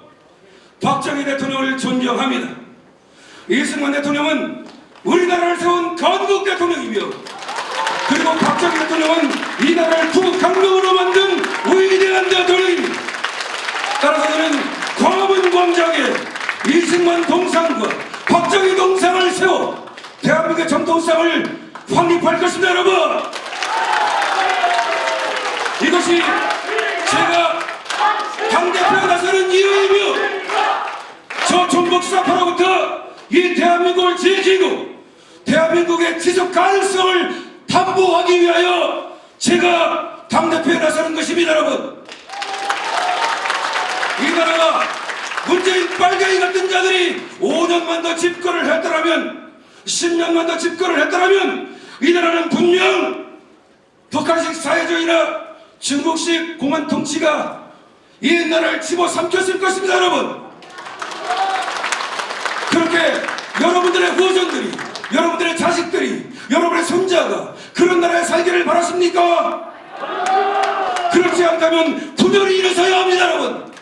박정희 대통령을 존경합니다. 이승만 대통령은 우리나라를 세운 건국 대통령이며, 그리고 박정희 대통령은 이 나라를 구국강명으로 만든 위대한 대통령입니다. 따라서 저는 광화문 광장에 이승만 동상과 박정희 동상을 세워 대한민국의 정통성을 확립할 것입니다, 여러분. 이것이 제가 당대표에 나서는 이유이며, 저 종북사파로부터 이 대한민국을 지키고 대한민국의 지속 가능성을 담보하기 위하여 제가 당대표에 나서는 것입니다, 여러분. 이 나라가 문재인 빨갱이 같은 자들이 5년만 더 집권을 했더라면, 10년만 더 집권을 했더라면 이 나라는 분명 북한식 사회주의나 중국식 공안 통치가 이 나라를 집어삼켰을 것입니다, 여러분. 그렇게 여러분들의 후손들이, 여러분들의 자식들이, 여러분의 손자가 그런 나라에 살기를 바라십니까? 그렇지 않다면 분열이 일어서야 합니다, 여러분.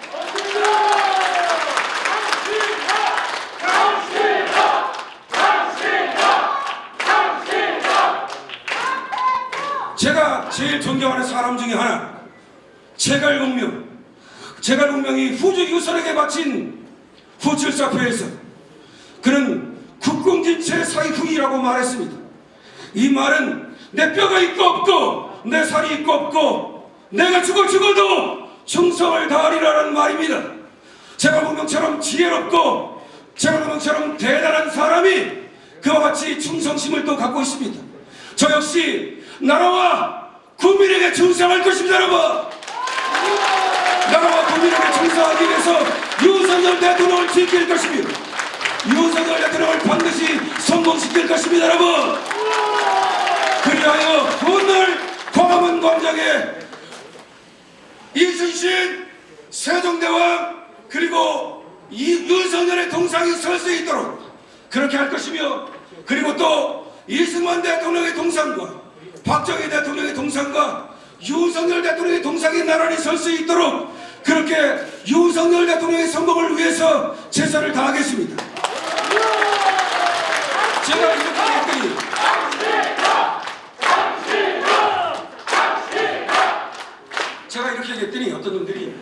제가 제일 존경하는 사람 중에 하나, 제갈공명이 후주 유설에게 바친 후칠사표에서 그는 국공진체 사이후이라고 말했습니다. 이 말은 내 뼈가 있고 없고 내 살이 있고 없고 내가 죽어도 충성을 다하리라는 말입니다. 제갈공명처럼 지혜롭고 제갈공명처럼 대단한 사람이 그와 같이 충성심을 또 갖고 있습니다. 저 역시 나라와 국민에게 충성할 것입니다, 여러분. 나라와 국민에게 충성하기 위해서 윤석열 대통령을 지킬 것이며 윤석열 대통령을 반드시 성공시킬 것입니다, 여러분. 그리하여 오늘 광화문 광장에 이순신, 세종대왕, 그리고 윤석열의 동상이 설 수 있도록 그렇게 할 것이며, 그리고 또 이승만 대통령의 동상과 박정희 대통령의 동상과 윤석열 대통령의 동상이 나란히 설 수 있도록 그렇게 윤석열 대통령의 성공을 위해서 최선을 다하겠습니다. 제가 이렇게 얘기했더니 어떤 놈들이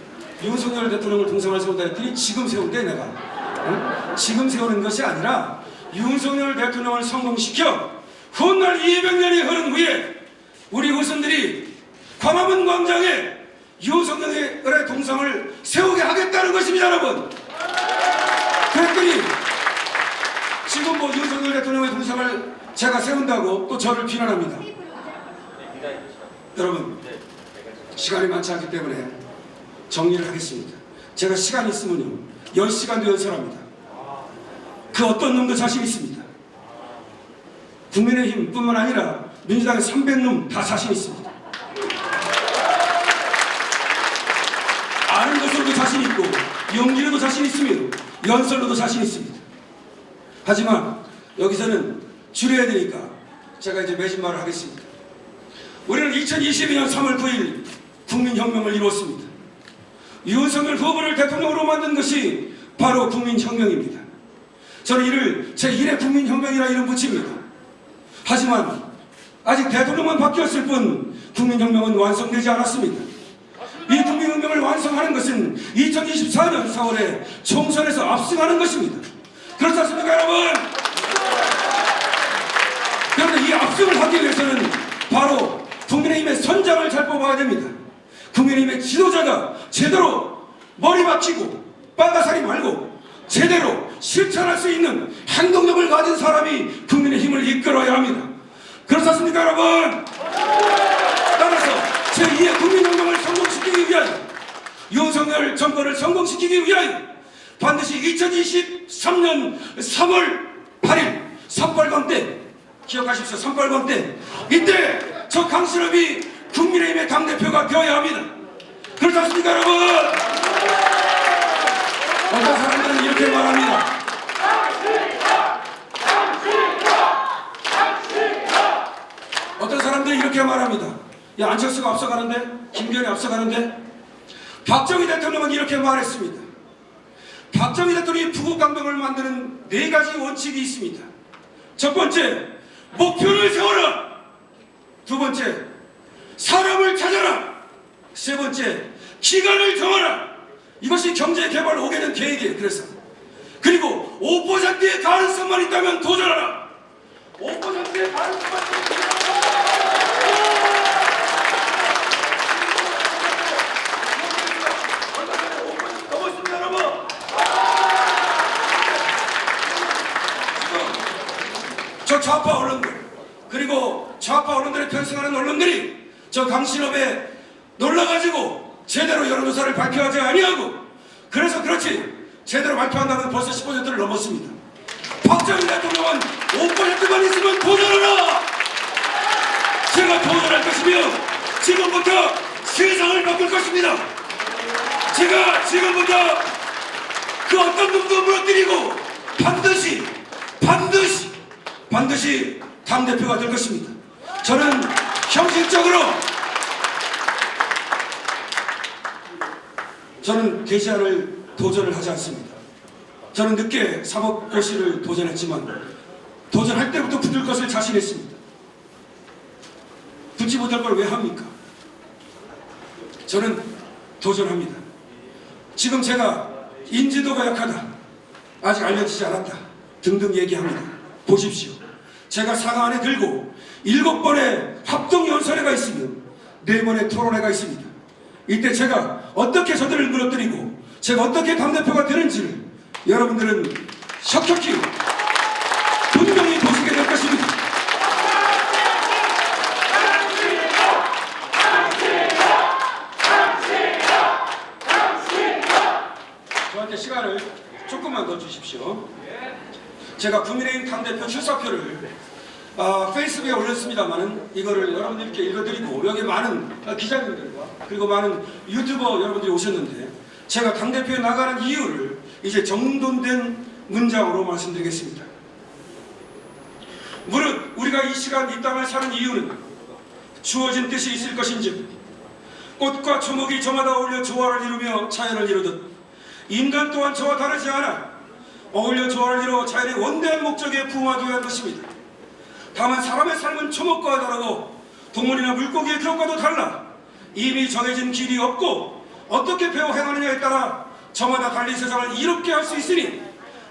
윤석열 대통령을 동상을 세운다 했더니 지금 세운대 내가. 응? 지금 세우는 것이 아니라 윤석열 대통령을 성공시켜 훗날 200년이 흐른 후에 우리 후손들이 광화문 광장에 윤석열의 동상을 세우게 하겠다는 것입니다, 여러분. 그랬더니 지금 뭐 윤석열 대통령의 동상을 제가 세운다고 또 저를 비난합니다. 여러분, 시간이 많지 않기 때문에 정리를 하겠습니다. 제가 시간이 있으면요 10시간도 연설합니다. 그 어떤 놈도 자신 있습니다. 국민의힘 뿐만 아니라 민주당의 300놈 다 자신 있습니다. 아는 것으로도 자신 있고 연기로도 자신 있으며 연설로도 자신 있습니다. 하지만 여기서는 줄여야 되니까 제가 이제 매진말을 하겠습니다. 우리는 2022년 3월 9일 국민혁명을 이루었습니다. 윤석열 후보를 대통령으로 만든 것이 바로 국민혁명입니다. 저는 이를 제1의 국민혁명이라 이름 붙입니다. 하지만 아직 대통령만 바뀌었을 뿐 국민혁명은 완성되지 않았습니다. 이 국민혁명을 완성하는 것은 2024년 4월에 총선에서 압승하는 것입니다. 그렇지 않습니까, 여러분? 그런데 이 압승을 하기 위해서는 바로 국민의힘의 선장을 잘 뽑아야 됩니다. 국민의힘의 지도자가 제대로 머리 박히고 빠가사리 말고 제대로 실천할 수 있는 행동력을 가진 사람이 국민의힘을 이끌어야 합니다. 그렇지 않습니까, 여러분? 따라서 제2의 국민혁명을 성공시키기 위하여 윤석열 정권을 성공시키기 위하여 반드시 2023년 3월 8일 삿발광 때 기억하십시오. 삿발광 때 이때 저 강신업이 국민의힘의 당대표가 되어야 합니다. 그렇지 않습니까, 여러분? 어떤 사람들은 이렇게 말합니다. 어떤 사람들은 이렇게 말합니다. 야, 안철수가 앞서가는데? 김기현이 앞서가는데? 박정희 대통령은 이렇게 말했습니다. 박정희 대통령이 부국강병을 만드는 4가지 원칙이 있습니다. 첫 번째, 목표를 세워라. 두 번째, 사람을 찾아라. 세 번째, 기간을 정하라. 이것이 경제개발 5개년 계획이에요. 그래서 그리고 5%의 가능성만 있다면 도전하라. 5%의 가능성만 있다면 넘었습니다, 여러분. 저 좌파 언론들 그리고 좌파 언론들에 편승하는 언론들이 저 강신업에 놀라가지고 제대로 여론조사를 발표하지 아니하고 그래서 그렇지 제대로 발표한다면 벌써 10%를 넘었습니다. 박정희 대통령은 5%만 있으면 도전하라. 제가 도전할 것이며 지금부터 세상을 바꿀 것입니다. 제가 지금부터 그 어떤 놈도 무너뜨리고 반드시 당대표가 될 것입니다. 저는 형식적으로 저는 게시안을 도전을 하지 않습니다. 저는 늦게 사법고시를 도전했지만 도전할 때부터 붙을 것을 자신했습니다. 붙지 못할 걸 왜 합니까? 저는 도전합니다. 지금 제가 인지도가 약하다, 아직 알려지지 않았다 등등 얘기합니다. 보십시오. 제가 사과 안에 들고 7번의 합동연설회가 있으며 4번의 토론회가 있습니다. 이때 제가 어떻게 저들을 무너뜨리고 제가 어떻게 당대표가 되는지를 여러분들은 혁혁히 분명히 보시게 될 것입니다. 저한테 시간을 조금만 더 주십시오. 제가 국민의힘 당대표 출사표를 페이스북에 올렸습니다만은 이거를 여러분들께 읽어드리고 여기 많은 기자님들과 그리고 많은 유튜버 여러분들이 오셨는데 제가 당대표에 나가는 이유를 이제 정돈된 문장으로 말씀드리겠습니다. 무릇 우리가 이 시간 이 땅을 사는 이유는 주어진 뜻이 있을 것인즉 꽃과 초목이 저마다 어울려 조화를 이루며 자연을 이루듯 인간 또한 저와 다르지 않아 어울려 조화를 이루어 자연의 원대한 목적에 부응하기 위한 것입니다. 다만 사람의 삶은 초목과 다르고 동물이나 물고기의 기록과도 달라 이미 정해진 길이 없고 어떻게 배워 행하느냐에 따라 저마다 달리 세상을 이롭게 할 수 있으니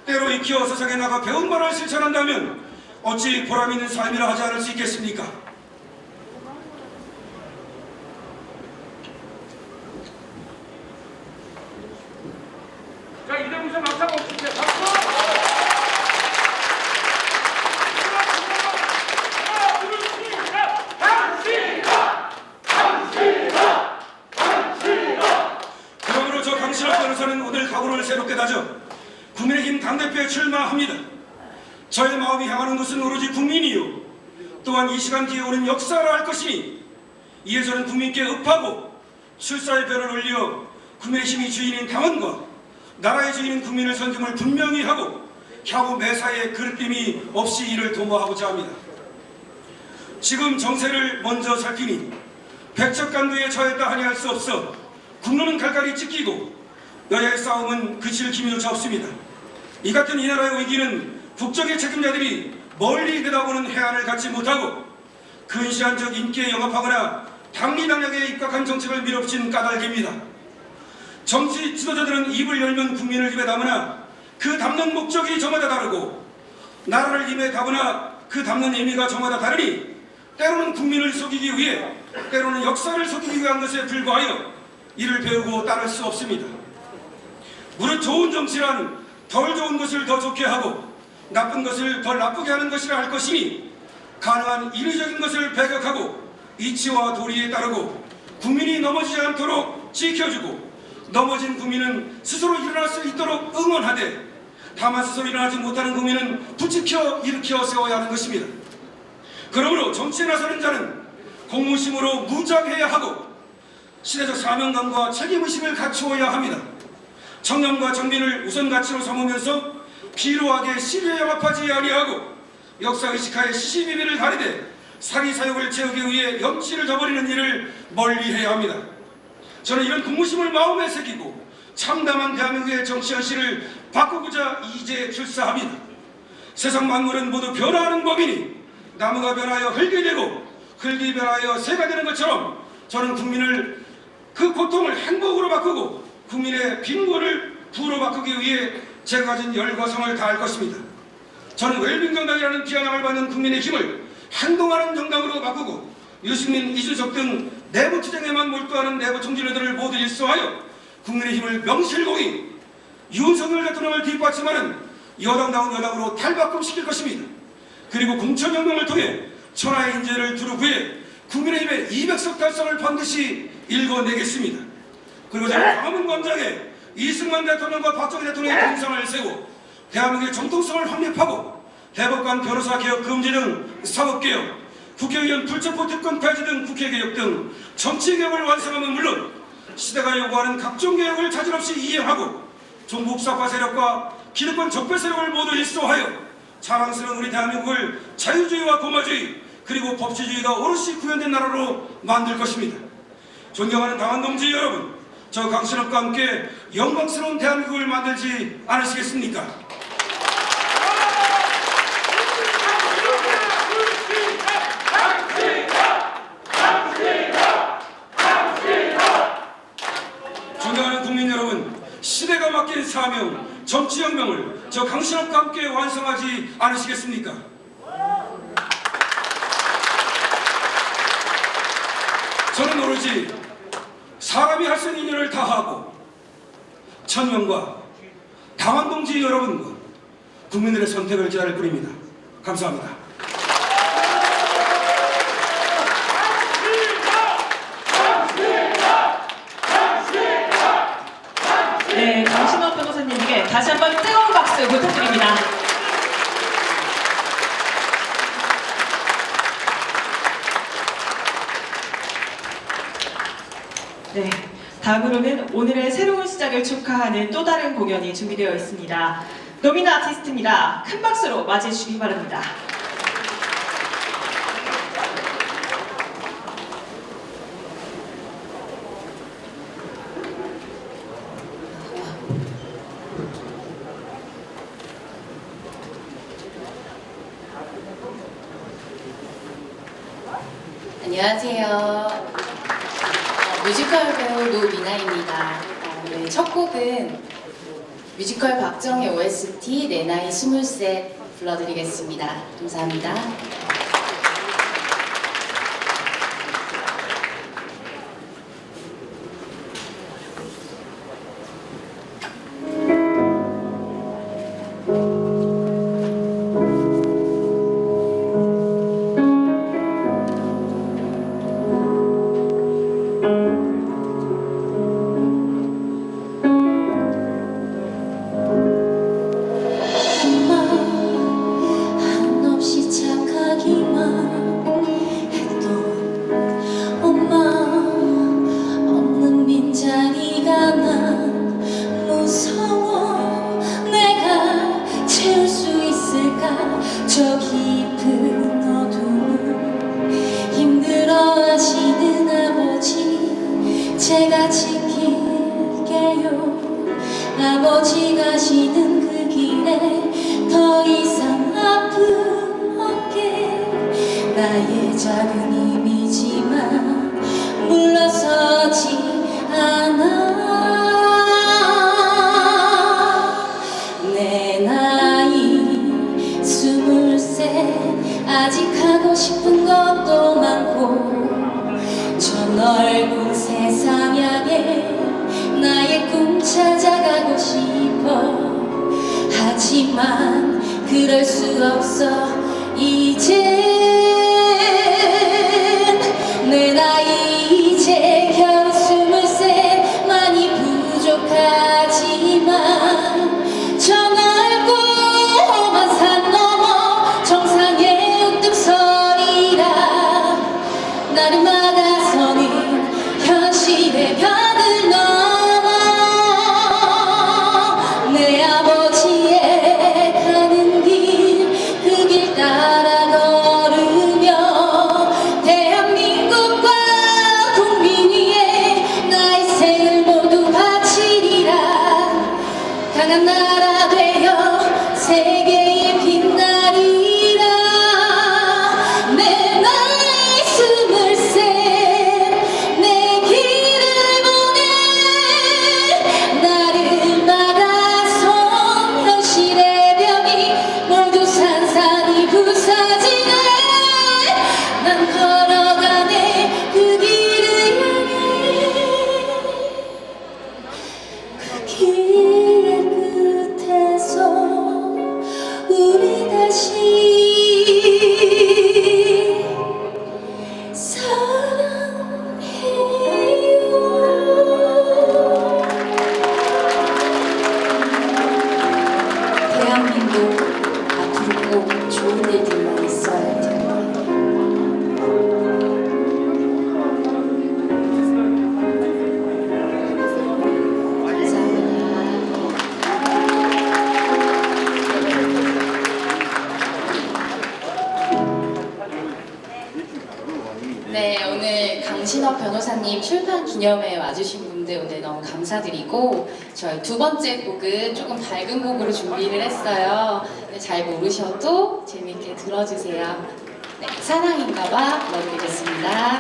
때로 익히어 세상에 나가 배운 바를 실천한다면 어찌 보람 있는 삶이라 하지 않을 수 있겠습니까? 자, 이대무선 막상 없습니다. 박수! 그러므로 저 강신업 변호사는 오늘 각오를 새롭게 다져 국민의힘 당대표에 출마합니다. 저의 마음이 향하는 것은 오로지 국민이요 또한 이 시간 뒤에 오는 역사라 할 것이니 이에 저는 국민께 읍하고 출사의 별을 올려 국민의힘이 주인인 당원과 나라의 주인인 국민을 선임을 분명히 하고 향후 매사에 그릇됨이 없이 이를 도모하고자 합니다. 지금 정세를 먼저 살피니 백척간두에 처했다 하니 할 수 없어 국론은 갈갈이 찢기고 여야의 싸움은 그칠 기미조차 없습니다. 이 같은 이 나라의 위기는 국정의 책임자들이 멀리 내다보는 해안을 갖지 못하고 근시안적 인기에 영합하거나 당리당략에 입각한 정책을 밀어붙인 까닭입니다. 정치 지도자들은 입을 열면 국민을 입에 담으나 그 담는 목적이 저마다 다르고 나라를 입에 담으나 그 담는 의미가 저마다 다르니 때로는 국민을 속이기 위해 때로는 역사를 속이기 위한 것에 불과하여 이를 배우고 따를 수 없습니다. 무릇 좋은 정치란 덜 좋은 것을 더 좋게 하고 나쁜 것을 덜 나쁘게 하는 것이라 할 것이니 가능한 인위적인 것을 배격하고 이치와 도리에 따르고 국민이 넘어지지 않도록 지켜주고 넘어진 국민은 스스로 일어날 수 있도록 응원하되 다만 스스로 일어나지 못하는 국민은 부지켜 일으켜 세워야 하는 것입니다. 그러므로 정치에 나서는 자는 공무심으로 무장해야 하고 시대적 사명감과 책임의식을 갖추어야 합니다. 청년과 정민을 우선 가치로 삼으면서 피로하게 시류에 영합하지 아니하고 역사의식하에 시시비비를 가리되 사리사욕을 채우기 위해 염치를 저버리는 일을 멀리해야 합니다. 저는 이런 공무심을 마음에 새기고 참담한 대한민국의 정치 현실을 바꾸고자 이제 출사합니다. 세상 만물은 모두 변화하는 법이니 나무가 변하여 흙이 되고 흙이 변하여 새가 되는 것처럼 저는 국민을 그 고통을 행복으로 바꾸고 국민의 빈곤을 부로 바꾸기 위해 제가 가진 열과 성을 다할 것입니다. 저는 웰빙정당이라는 비아냥을 받는 국민의 힘을 행동하는 정당으로 바꾸고 유승민, 이준석 등 내부 투쟁에만 몰두하는 내부 총질들을 모두 일소하여 국민의 힘을 명실공히 윤석열 대통령을 뒷받침하는 여당다운 여당으로 탈바꿈시킬 것입니다. 그리고 공천혁명을 통해 천하의 인재를 두루 구해 국민의힘의 200석 달성을 반드시 일궈내겠습니다. 그리고 저는 광화문 광장에 이승만 대통령과 박정희 대통령의 동상을 세우고 대한민국의 정통성을 확립하고 대법관 변호사 개혁 금지 등 사법개혁, 국회의원 불체포 특권 폐지 등 국회개혁 등 정치개혁을 완성하면 물론 시대가 요구하는 각종 개혁을 차질없이 이행하고 종북사파 세력과 기득권 적폐 세력을 모두 일소하여 자랑스러운 우리 대한민국을 자유주의와 공화주의 그리고 법치주의가 오롯이 구현된 나라로 만들 것입니다. 존경하는 당원동지 여러분, 저 강신업과 함께 영광스러운 대한민국을 만들지 않으시겠습니까? 존경하는 국민 여러분, 시대가 맡긴 사명, 정치혁명을 저 강신업과 함께 완성하지 않으시겠습니까? 저는 오로지 사람이 할 수 있는 일을 다하고 천명과 당원동지 여러분과 국민들의 선택을 기다릴 뿐입니다. 감사합니다. 네, 강신업 변호사님께 다시 한번 뜨거운 박수 부탁드립니다. 네, 다음으로는 오늘의 새로운 시작을 축하하는 또 다른 공연이 준비되어 있습니다. 노미나 아티스트입니다. 큰 박수로 맞이해 주시기 바랍니다. 안녕하세요. 뮤지컬 배우 노미나입니다. 네, 첫 곡은 뮤지컬 박정희 OST 내 나이 23 불러드리겠습니다. 감사합니다. 한없이 착하기만 했던 엄마 없는 빈자리가 난 무서워. 내가 채울 수 있을까 저 깊은 어둠을. 힘들어하시는 아버지 제가 지킬게요. 아버지 가시는 그 길에 더 이상 아픔 없게. 나의 작은 힘이지만 물러서지 않아. 내 나이 23. 아직 하고 싶은 것도 많고 저 넓은 세상 향해 나의 꿈 찾아가고 싶어. 하지만 그럴 수 없어. 이젠 내 나이 이제 겨우 23. 많이 부족하지만 저 넓고 험한 산 넘어 정상의 우뚝서리라. 나를 막아서는 현실의 벽을 넘어 내 아버지의 가는 길, 그 길 따라 걸으며 대한민국과 국민 위에 나의 생을 모두 바치리라. 강한 나라 되어 세계에 빛나리라. 내 나이 23. 내 길을 보내 나를 막아선 현실의 벽이 모두 산산이 부서지네. 난 걸어가네 그 길을 향해. 그 길의 끝에서 우리 다시 사랑해요. 대한민국 앞으로 꼭 좋은 일들만 있어야 할 텐데. 감사합니다. 네, 오늘 강신업 변호사님 출판 기념회에 와주신 분들 오늘 너무 감사드리고 저희 두 번째 곡은 조금 밝은 곡으로 준비를 했어요. 네, 잘 모르셔도 재밌게 들어주세요. 네, 사랑인가봐 불러드리겠습니다.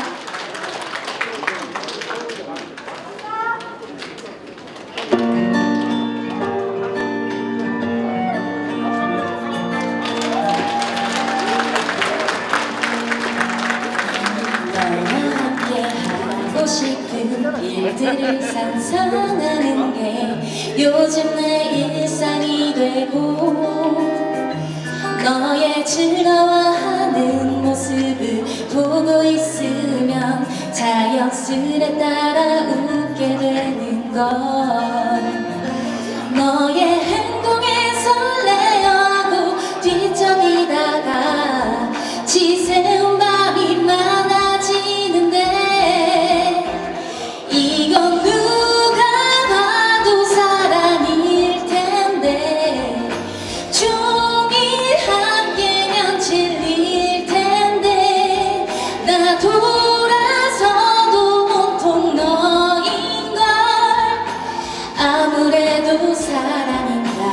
너와 함께 하고 싶은 일들을 상상하는 게 요즘 내 일상이 되고 너의 즐거워하는 모습을 보고 있으면 자연스레 따라 웃게 되는 걸. 너의 행동에 설레어하고 뒤척이다가 지새운 밤이 많아지는데 이건 누가 봐도 사랑일 텐데 종일 함께면 질릴 텐데 나 돌아서도 온통 너인걸. 아무래도 사랑인가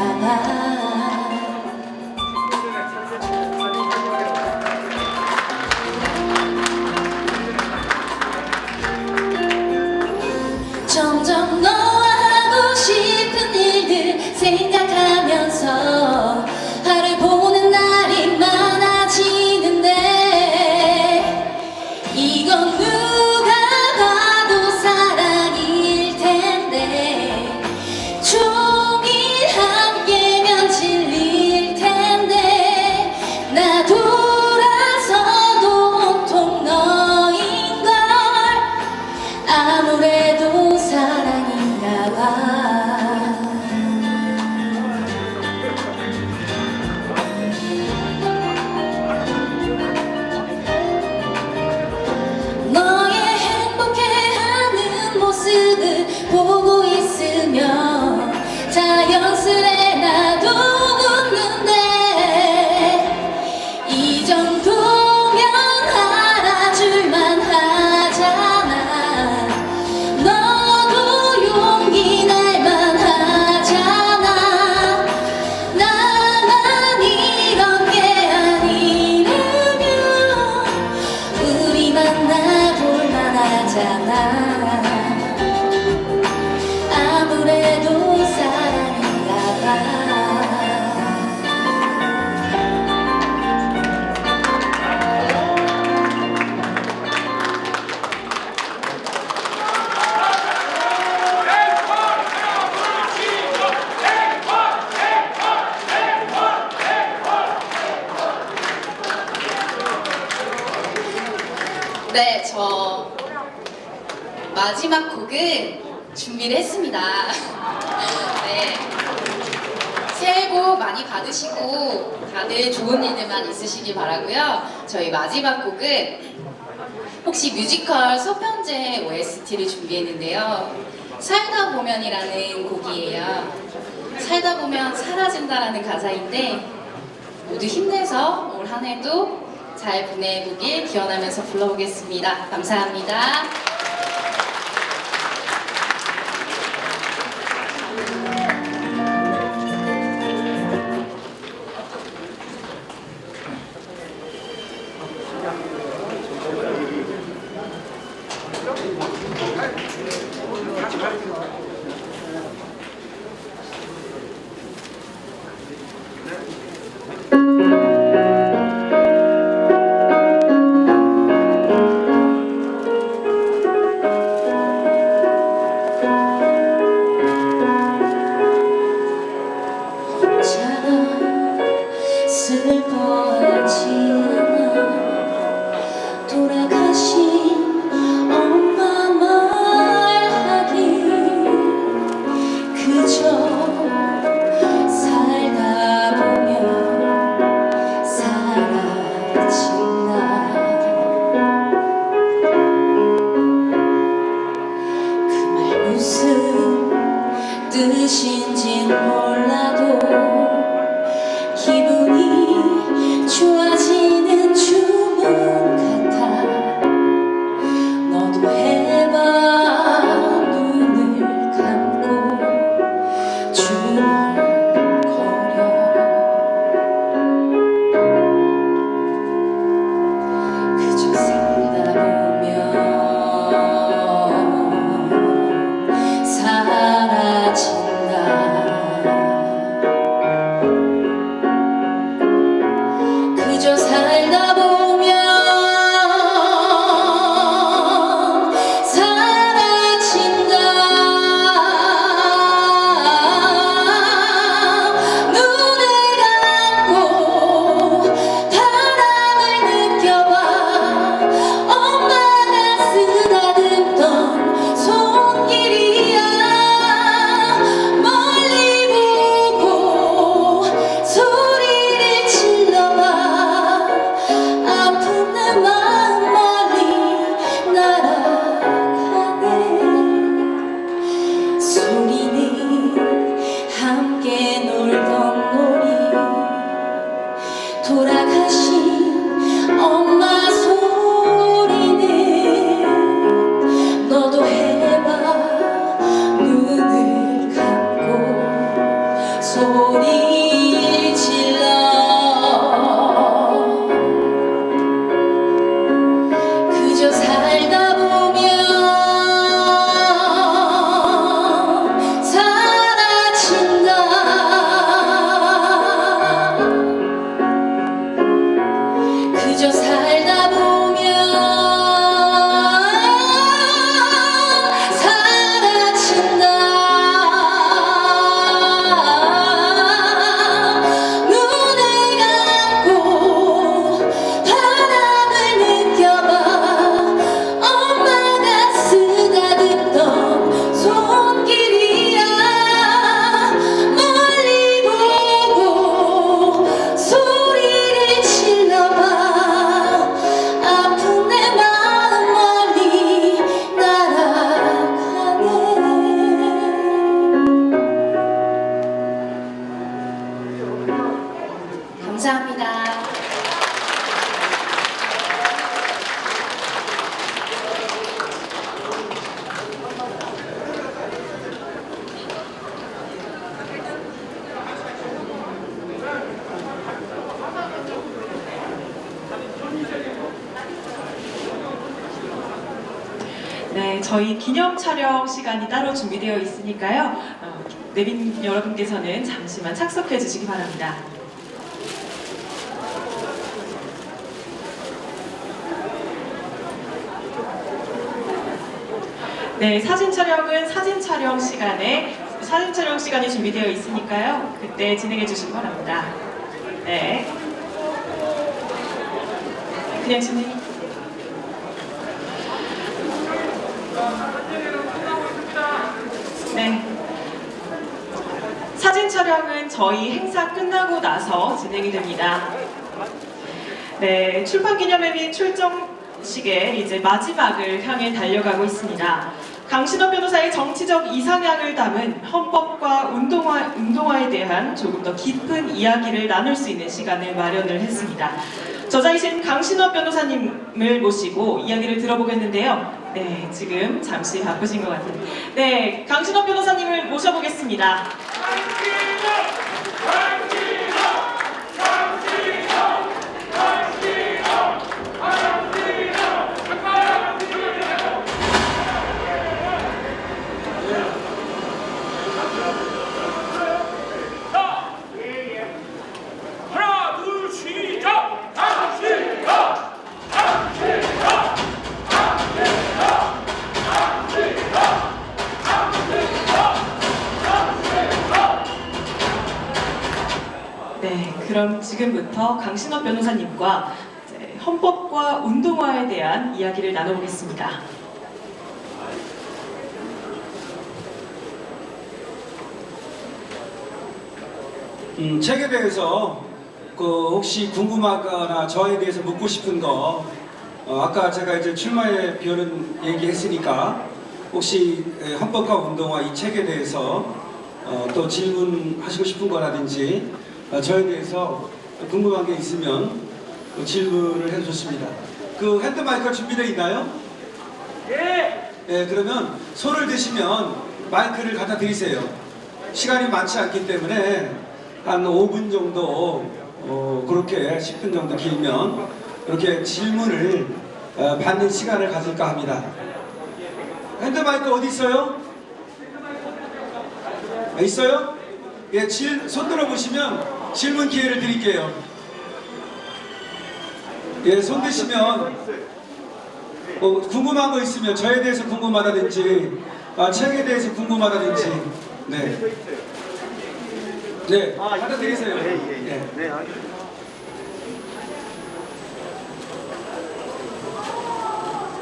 아무래도 사랑인가 봐. 네, 저 마지막 곡은 준비를 했습니다. 네. 새해 복 많이 받으시고 다들 좋은 일들만 있으시길 바라고요. 저희 마지막 곡은 혹시 뮤지컬 서편제 OST를 준비했는데요. 살다 보면이라는 곡이에요. 살다 보면 사라진다라는 가사인데 모두 힘내서 올 한 해도 잘 보내보길 기원하면서 불러보겠습니다. 감사합니다. 슬퍼하지 않아 돌아가신 엄마 말하기 그저 살다 보면 사라진다 그 말 무슨 뜻인진 몰라도 기분이 좋아지는 주문 같아 너도 해봐 눈을 감고 중얼거려 그저 살다 보면 사라진다 저희 기념 촬영 시간이 따로 준비되어 있으니까요. 내빈 여러분께서는 잠시만 착석해 주시기 바랍니다. 네, 사진 촬영은 사진 촬영 시간이 준비되어 있으니까요. 그때 진행해 주시기 바랍니다. 네. 그냥 진행. 네. 사진 촬영은 저희 행사 끝나고 나서 진행이 됩니다. 네, 출판 기념회비 출정식의 이제 마지막을 향해 달려가고 있습니다. 강신업 변호사의 정치적 이상향을 담은 헌법과 운동화에 대한 조금 더 깊은 이야기를 나눌 수 있는 시간을 마련을 했습니다. 저자이신 강신업 변호사님을 모시고 이야기를 들어보겠는데요. 네, 지금 잠시 바쁘신 것 같아요. 네, 강신업 변호사님을 모셔보겠습니다. 하나, 둘, 시작! 네, 그럼 지금부터 강신업 변호사님과 이제 헌법과 운동화에 대한 이야기를 나눠보겠습니다. 책에 대해서 혹시 궁금하거나 저에 대해서 묻고 싶은 거 아까 제가 이제 출마의 별은 얘기했으니까 혹시 헌법과 운동화 이 책에 대해서 또 질문하시고 싶은 거라든지 저에 대해서 궁금한 게 있으면 질문을 해도 좋습니다. 그 핸드 마이크가 준비되어 있나요? 예. 네, 그러면 손을 드시면 마이크를 갖다 드리세요. 시간이 많지 않기 때문에 한 5분 정도 그렇게 10분 정도 길면 이렇게 질문을 받는 시간을 가질까 합니다. 핸드 마이크 어디 있어요? 있어요? 예, 손 들어보시면 질문 기회를 드릴게요. 예, 손 드시면 궁금한 거 있으면 저에 대해서 궁금하다든지 책에 대해서 궁금하다든지 네. 네, 갖다 드리세요. 네.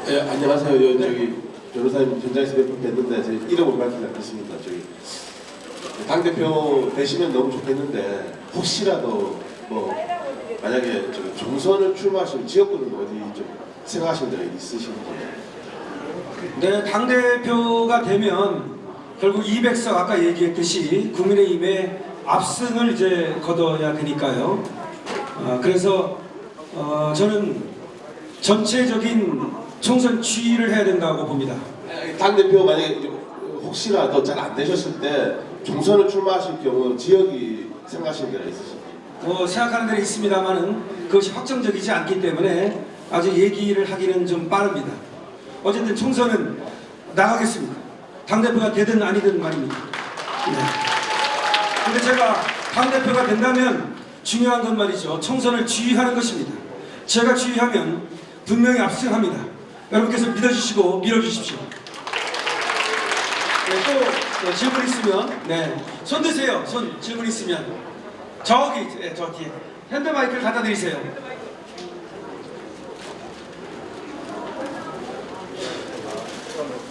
예, 안녕하세요. 저기 변호사님 전장에서 몇 번 뵀는데 제 이름을 밝히지 않겠습니다. 저기 당대표 되시면 너무 좋겠는데 혹시라도 뭐 만약에 저기 총선을 출마하시면 지역구는 어디 좀 생각하시는 데가 있으신지? 네, 당대표가 되면 결국 200석 아까 얘기했듯이 국민의힘의 압승을 이제 거둬야 되니까요. 그래서 저는 전체적인 총선 추이를 해야 된다고 봅니다. 당대표 만약에 혹시라도 잘 안 되셨을 때 총선을 출마하실 경우 지역이 생각하시는 데가 있으신지? 생각하는 데는 있습니다만은 그것이 확정적이지 않기 때문에 아직 얘기를 하기는 좀 빠릅니다. 어쨌든 총선은 나가겠습니다. 당대표가 되든 아니든 말입니다. 네. 근데 제가 당대표가 된다면 중요한 건 말이죠. 총선을 지휘하는 것입니다. 제가 지휘하면 분명히 압승합니다. 여러분께서 믿어주시고 밀어주십시오. 네, 또 질문 있으면 네, 손 드세요. 손 질문 있으면 저기 저 뒤에 핸드 마이크를 갖다 드리세요.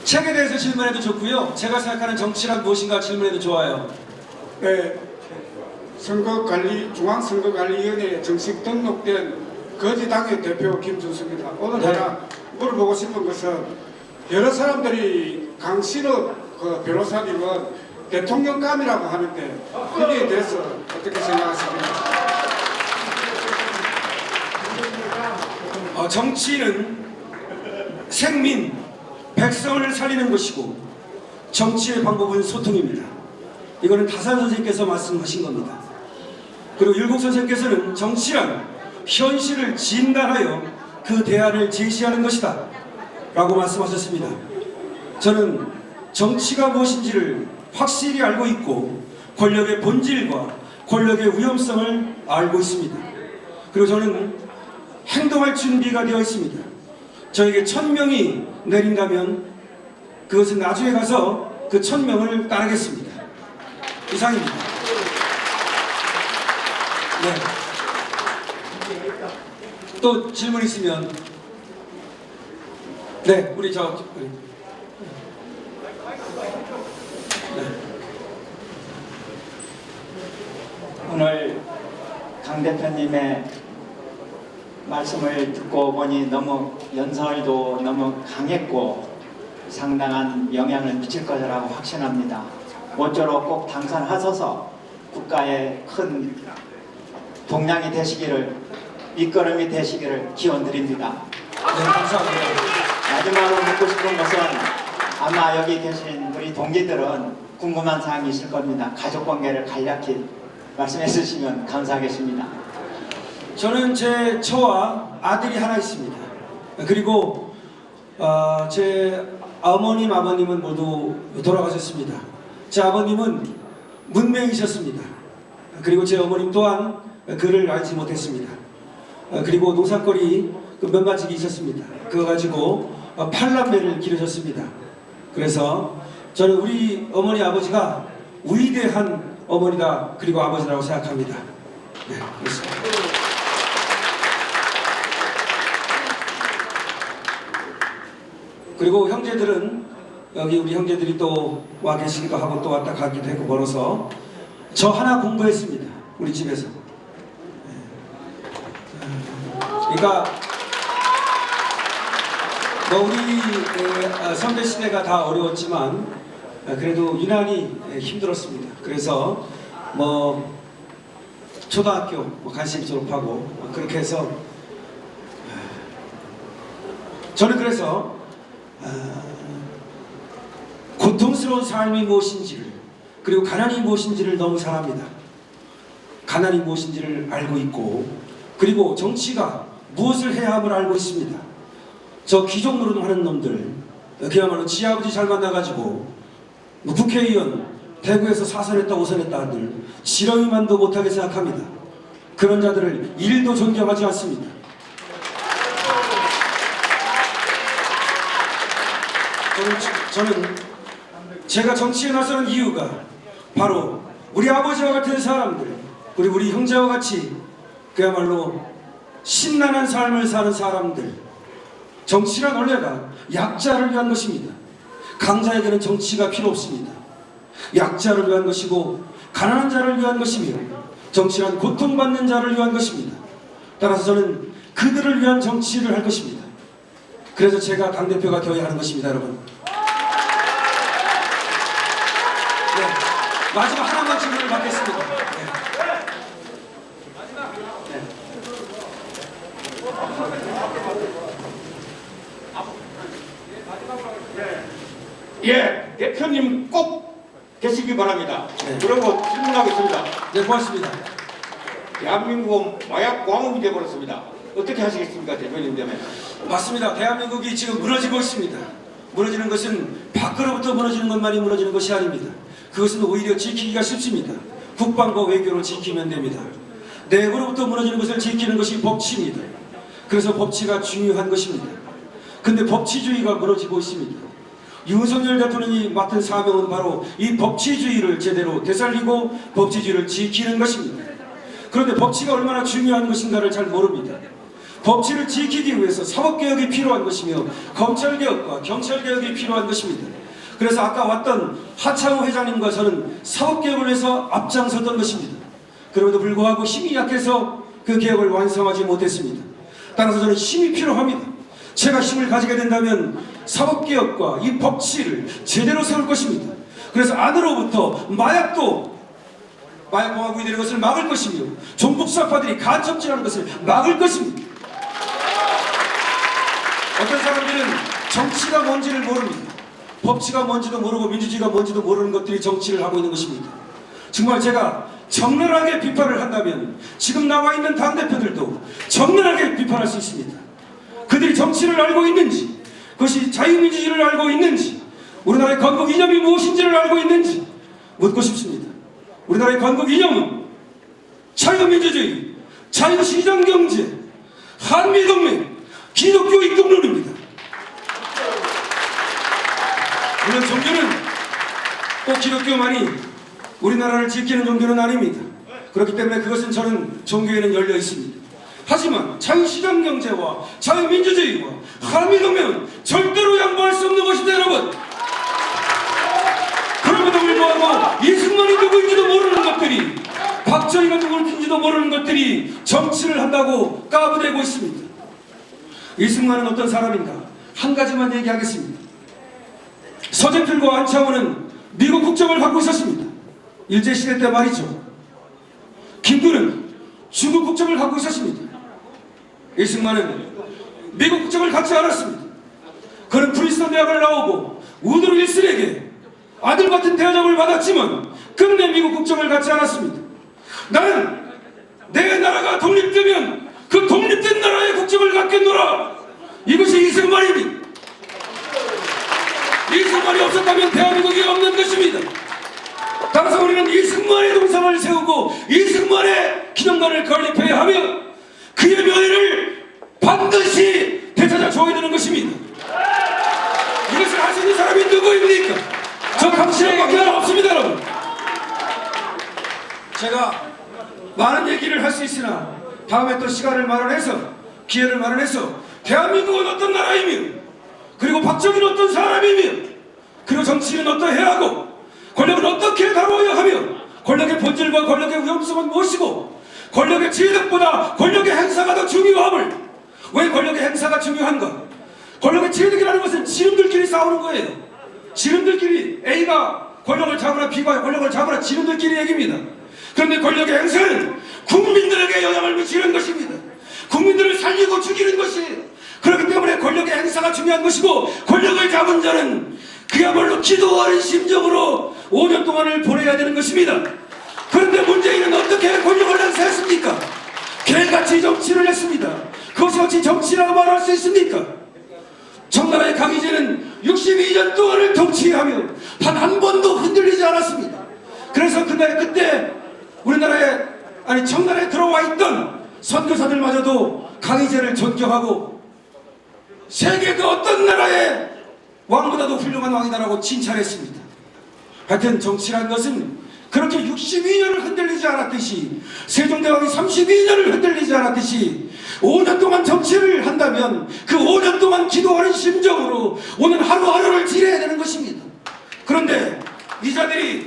책에 대해서 질문해도 좋고요. 제가 생각하는 정치란 무엇인가 질문해도 좋아요. 네, 중앙선거관리위원회에 정식 등록된 거지당의 대표 김준수입니다. 오늘 네. 하나 물어보고 싶은 것은 여러 사람들이 강신업 변호사님은 대통령감이라고 하는데 거기에 대해서 어떻게 생각하십니까? 정치는 생민, 백성을 살리는 것이고 정치의 방법은 소통입니다. 이거는 다산 선생님께서 말씀하신 겁니다. 그리고 율곡 선생님께서는 정치란 현실을 진단하여 그 대안을 제시하는 것이다 라고 말씀하셨습니다. 저는 정치가 무엇인지를 확실히 알고 있고 권력의 본질과 권력의 위험성을 알고 있습니다. 그리고 저는 행동할 준비가 되어 있습니다. 저에게 1000명이 내린다면 그것은 나중에 가서 그 1000명을 따르겠습니다. 이상입니다. 네. 또 질문 있으면 네, 우리 오늘 강 대표님의 말씀을 듣고 보니 너무 연설도 너무 강했고 상당한 영향을 미칠 것이라고 확신합니다. 모쪼록 꼭 당선하셔서 국가의 큰 동량이 되시기를, 밑거름이 되시기를 기원드립니다. 네, 감사합니다. 마지막으로 묻고 싶은 것은 아마 여기 계신 우리 동기들은 궁금한 사항이 있을 겁니다. 가족관계를 간략히 말씀해 주시면 감사하겠습니다. 저는 제 처와 아들이 하나 있습니다. 그리고 제 어머님, 아버님은 모두 돌아가셨습니다. 제 아버님은 문맹이셨습니다. 그리고 제 어머님 또한 글을 알지 못했습니다. 그리고 노상거리 몇 가지가 있었습니다. 그거 가지고 8남매를 기르셨습니다. 그래서 저는 우리 어머니 아버지가 위대한 어머니다 그리고 아버지라고 생각합니다. 네, 그렇습니다. 그리고 형제들은 여기 우리 형제들이 또 와 계시기도 하고 또 왔다 가기도 했고 멀어서 저 하나 공부했습니다. 우리 집에서. 그러니까 뭐 우리 선배 시대가 다 어려웠지만 그래도 유난히 힘들었습니다. 그래서 뭐 초등학교 간신 졸업하고 그렇게 해서 저는 그래서 고통스러운 삶이 무엇인지를 그리고 가난이 무엇인지를 너무 잘 압니다. 가난이 무엇인지를 알고 있고 그리고 정치가 무엇을 해야 함을 알고 있습니다. 저 귀족 노릇하는 놈들 그야말로 지아버지 잘 만나가지고 국회의원 대구에서 4선했다 5선했다 하들 지렁이만도 못하게 생각합니다. 그런 자들을 1도 존경하지 않습니다. 저는 제가 정치에 나서는 이유가 바로 우리 아버지와 같은 사람들 그리고 우리 형제와 같이 그야말로 신나는 삶을 사는 사람들 정치란 원래가 약자를 위한 것입니다. 강자에게는 정치가 필요 없습니다. 약자를 위한 것이고 가난한 자를 위한 것이며 정치란 고통받는 자를 위한 것입니다. 따라서 저는 그들을 위한 정치를 할 것입니다. 그래서 제가 당대표가 되어야 하는 것입니다, 여러분. 네, 마지막 하나만 질문을 받겠습니다. 예, 대표님 꼭 계시기 바랍니다. 네. 그리고 질문하겠습니다. 네, 고맙습니다. 대한민국은 마약 광업이 되어버렸습니다. 어떻게 하시겠습니까, 대표님 때문에? 맞습니다. 대한민국이 지금 무너지고 있습니다. 무너지는 것은 밖으로부터 무너지는 것만이 무너지는 것이 아닙니다. 그것은 오히려 지키기가 쉽습니다. 국방과 외교로 지키면 됩니다. 내부로부터 무너지는 것을 지키는 것이 법치입니다. 그래서 법치가 중요한 것입니다. 근데 법치주의가 무너지고 있습니다. 윤석열 대통령이 맡은 사명은 바로 이 법치주의를 제대로 되살리고 법치주의를 지키는 것입니다. 그런데 법치가 얼마나 중요한 것인가를 잘 모릅니다. 법치를 지키기 위해서 사법개혁이 필요한 것이며 검찰개혁과 경찰개혁이 필요한 것입니다. 그래서 아까 왔던 하창호 회장님과 저는 사법개혁을 위해서 앞장섰던 것입니다. 그럼에도 불구하고 힘이 약해서 그 개혁을 완성하지 못했습니다. 따라서 저는 힘이 필요합니다. 제가 힘을 가지게 된다면 사법개혁과 이 법치를 제대로 세울 것입니다. 그래서 안으로부터 마약공화국이 되는 것을 막을 것이며 종북사파들이 간첩질하는 것을 막을 것입니다. 어떤 사람들은 정치가 뭔지를 모릅니다. 법치가 뭔지도 모르고 민주주의가 뭔지도 모르는 것들이 정치를 하고 있는 것입니다. 정말 제가 적나라하게 비판을 한다면 지금 나와 있는 당대표들도 적나라하게 비판할 수 있습니다. 그들이 정치를 알고 있는지 그것이 자유민주주의를 알고 있는지 우리나라의 건국 이념이 무엇인지를 알고 있는지 묻고 싶습니다. 우리나라의 건국 이념은 자유민주주의, 자유시장경제, 한미동맹, 기독교 입국론입니다. 물론 종교는 꼭 기독교만이 우리나라를 지키는 종교는 아닙니다. 그렇기 때문에 그것은 저는 종교에는 열려 있습니다. 하지만 자유시장경제와 자유민주주의와 한미동맹은 절대로 양보할 수 없는 것입니다, 여러분. 그럼에도 불구하고 이승만이 누구인지도 모르는 것들이, 박정희가 누구인지도 모르는 것들이 정치를 한다고 까부대고 있습니다. 이승만은 어떤 사람인가? 한 가지만 얘기하겠습니다. 서재필과 안창호는 미국 국적을 갖고 있었습니다. 일제시대 때 말이죠. 김구는 중국 국적을 갖고 있었습니다. 이승만은 미국 국적을 갖지 않았습니다. 그는 프린스턴 대학을 나오고 우드로 윌슨에게 아들 같은 대접을 받았지만 끝내 미국 국적을 갖지 않았습니다. 나는 내 나라가 독립되면 그 독립된 나라의 국적을 갖겠노라. 이것이 이승만입니다. 이승만이 없었다면 대한민국이 없는 것입니다. 따라서 우리는 이승만의 동상을 세우고 이승만의 기념관을 건립해야 하며 그의 명예를 반드시 되찾아줘야 되는 것입니다. 이것을 할 수 있는 사람이 누구입니까? 저 당신밖에 없습니다, 여러분. 제가 많은 얘기를 할 수 있으나 다음에 또 시간을 마련해서, 기회를 마련해서 대한민국은 어떤 나라이며, 그리고 박정희는 어떤 사람이며, 그리고 정치는 어떠해야 하고, 권력은 어떻게 다루어야 하며, 권력의 본질과 권력의 위험성은 무엇이고, 권력의 취득보다 권력의 행사가 더 중요함을, 왜 권력의 행사가 중요한가? 권력의 취득이라는 것은 지름들끼리 싸우는 거예요. 지름들끼리, A가 권력을 잡으라, B가 권력을 잡으라, 지름들끼리 얘기입니다. 그런데 권력의 행사는 국민들에게 영향을 미치는 것입니다. 국민들을 살리고 죽이는 것이에요. 그렇기 때문에 권력의 행사가 중요한 것이고, 권력을 잡은 자는 그야말로 기도 어린 심정으로 5년 동안을 보내야 되는 것입니다. 그런데 문재인은 어떻게 권력을 행사했습니까? 개같이 정치를 했습니다. 그것이 어찌 정치라고 말할 수 있습니까? 청나라의 강희제는 62년 동안을 통치하며 단 한 번도 흔들리지 않았습니다. 그래서 그때 우리나라에, 아니 청나라에 들어와 있던 선교사들마저도 강희제를 존경하고 세계 그 어떤 나라의 왕보다도 훌륭한 왕이다라고 칭찬했습니다. 하여튼 정치란 것은 그렇게 62년을 흔들리지 않았듯이, 세종대왕이 32년을 흔들리지 않았듯이 5년 동안 정치를 한다면 그 5년 동안 기도하는 심정으로 오늘 하루하루를 지내야 되는 것입니다. 그런데 이 자들이,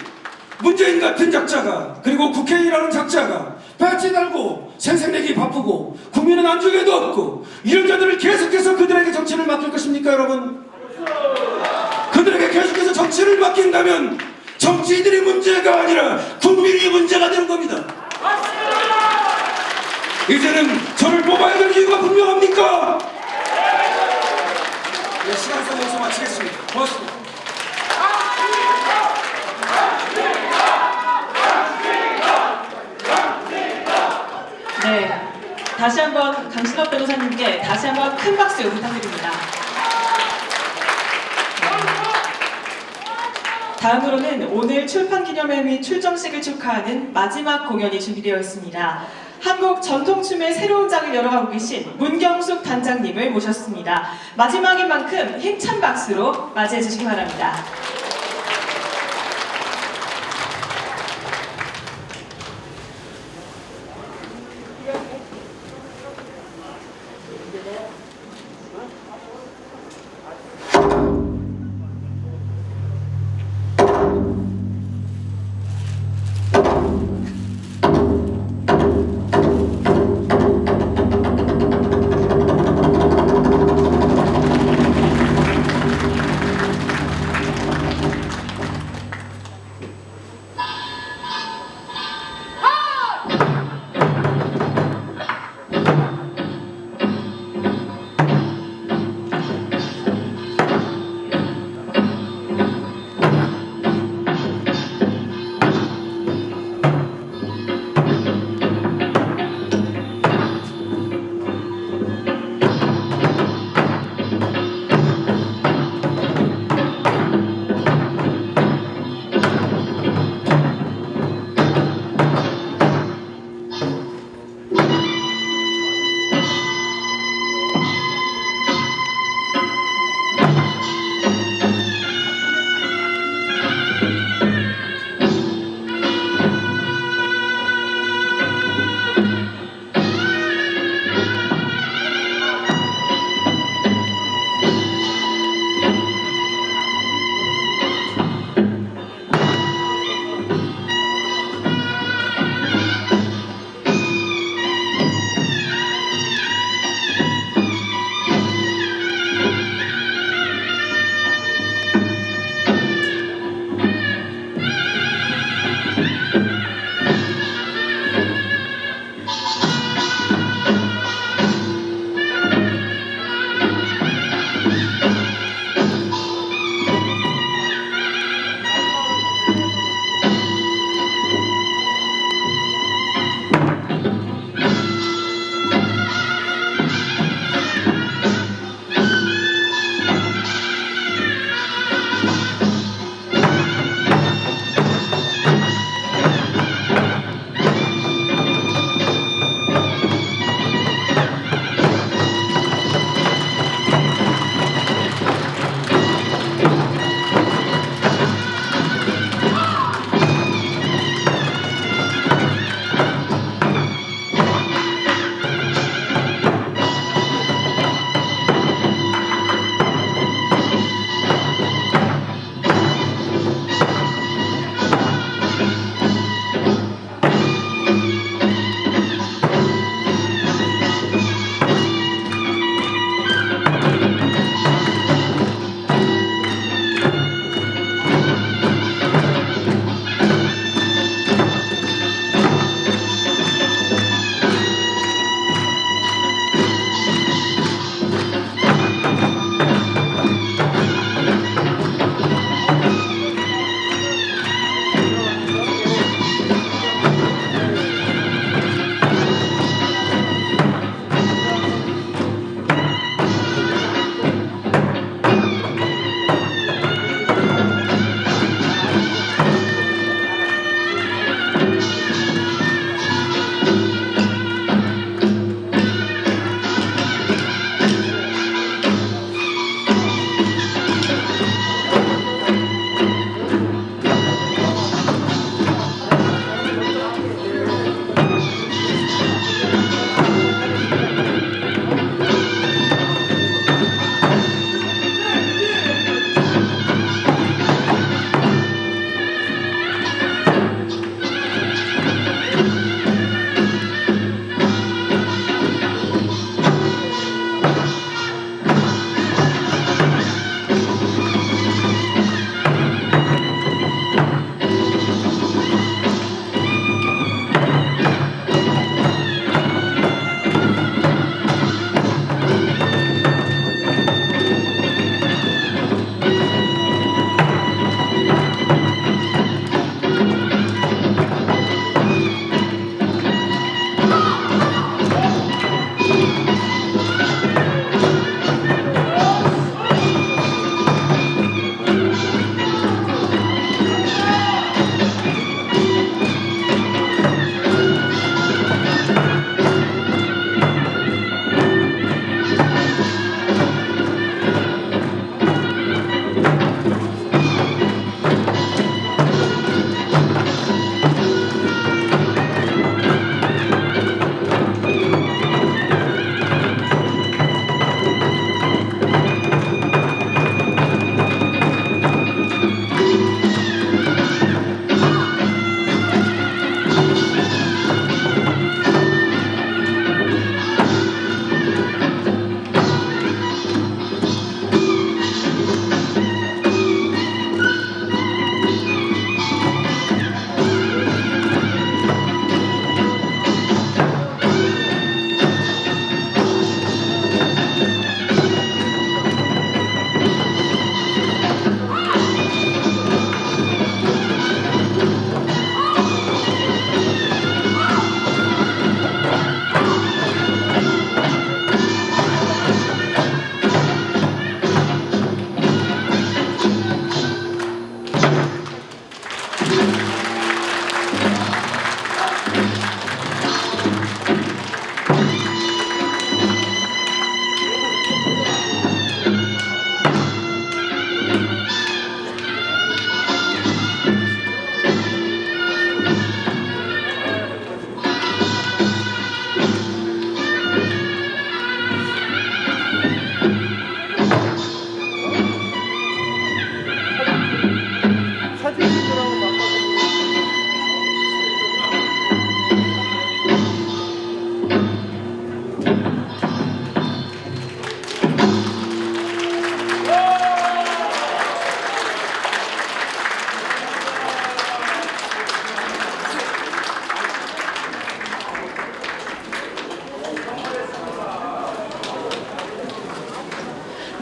문재인 같은 작자가, 그리고 국회의원이라는 작자가 배지 달고 생색내기 바쁘고 국민은 안중에도 없고, 이런 자들을 계속해서 그들에게 정치를 맡길 것입니까, 여러분? 그들에게 계속해서 정치를 맡긴다면 정치인들이 문제가 아니라 국민이 문제가 되는 겁니다. 이제는 저를 뽑아야 될 이유가 분명합니까? 네, 시간상 여기서 마치겠습니다. 고맙습니다. 네, 다시 한번 강신업 변호사님께 다시 한번 큰 박수 부탁드립니다. 다음으로는 오늘 출판기념회 및 출정식을 축하하는 마지막 공연이 준비되어 있습니다. 한국 전통춤의 새로운 장을 열어가고 계신 문경숙 단장님을 모셨습니다. 마지막인 만큼 힘찬 박수로 맞이해 주시기 바랍니다.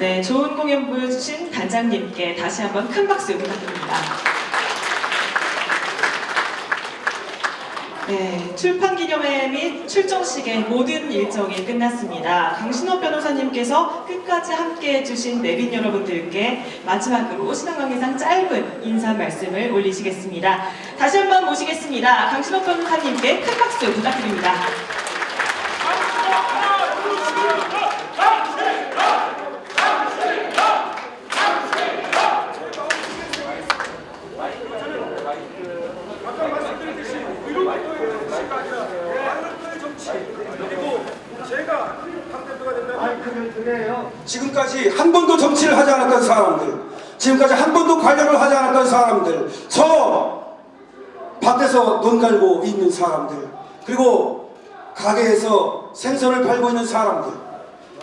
네, 좋은 공연 보여주신 단장님께 다시 한번 큰 박수 부탁드립니다. 네, 출판 기념회 및 출정식의 모든 일정이 끝났습니다. 강신업 변호사님께서 끝까지 함께 해주신 내빈 여러분들께 마지막으로 신앙관계상 짧은 인사 말씀을 올리시겠습니다. 다시 한번 모시겠습니다. 강신업 변호사님께 큰 박수 부탁드립니다. 지금까지 한 번도 정치를 하지 않았던 사람들, 지금까지 한 번도 관련을 하지 않았던 사람들, 저 밭에서 논 갈고 있는 사람들, 그리고 가게에서 생선을 팔고 있는 사람들,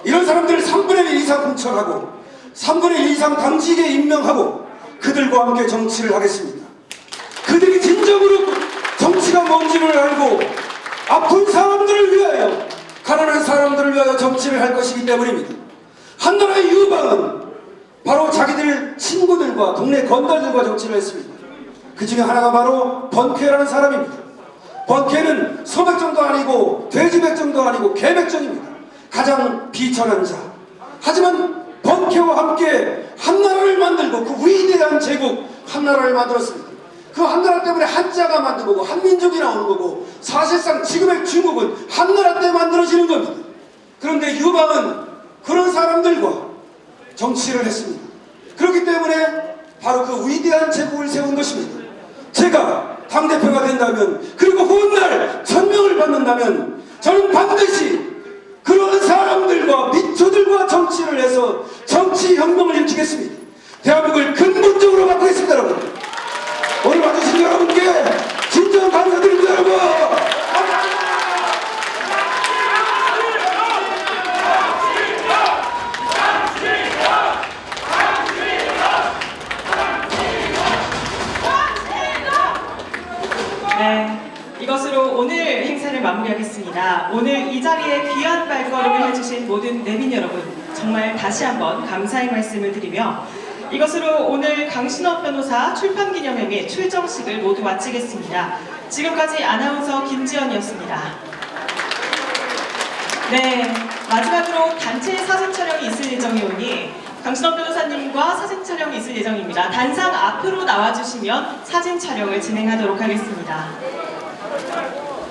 이런 사람들을 3분의 1 이상 공천하고 3분의 1 이상 당직에 임명하고 그들과 함께 정치를 하겠습니다. 그들이 진정으로 정치가 뭔지를 알고 아픈 사람들을 위하여, 가난한 사람들을 위하여 정치를 할 것이기 때문입니다. 한나라의 유방은 바로 자기들 친구들과 동네 건달들과 정치를 했습니다. 그 중에 하나가 바로 번쾌라는 사람입니다. 번쾌는 소백정도 아니고 돼지백정도 아니고 개백정입니다. 가장 비천한 자. 하지만 번쾌와 함께 한나라를 만들고 그 위대한 제국 한나라를 만들었습니다. 그 한나라 때문에 한자가 만든 거고 한민족이 나오는 거고 사실상 지금의 중국은 한나라 때 만들어지는 겁니다. 그런데 유방은 그런 사람들과 정치를 했습니다. 그렇기 때문에 바로 그 위대한 제국을 세운 것입니다. 제가 당대표가 된다면, 그리고 훗날 천명을 받는다면 저는 반드시 그런 사람들과 민초들과 정치를 해서 정치혁명을 일으키겠습니다. 대한민국을 근본적으로 바꾸겠습니다. 여러분, 오늘 와주신 여러분께 진정 감사드립니다. 여러분, 네, 이것으로 오늘 행사를 마무리하겠습니다. 오늘 이 자리에 귀한 발걸음을 해주신 모든 내빈 여러분, 정말 다시 한번 감사의 말씀을 드리며 이것으로 오늘 강신업 변호사 출판기념회 및 출정식을 모두 마치겠습니다. 지금까지 아나운서 김지연이었습니다. 네, 마지막으로 단체 사진 촬영이 있을 예정이오니 강신업 변호사님과 사진 촬영이 있을 예정입니다. 단상 앞으로 나와주시면 사진 촬영을 진행하도록 하겠습니다.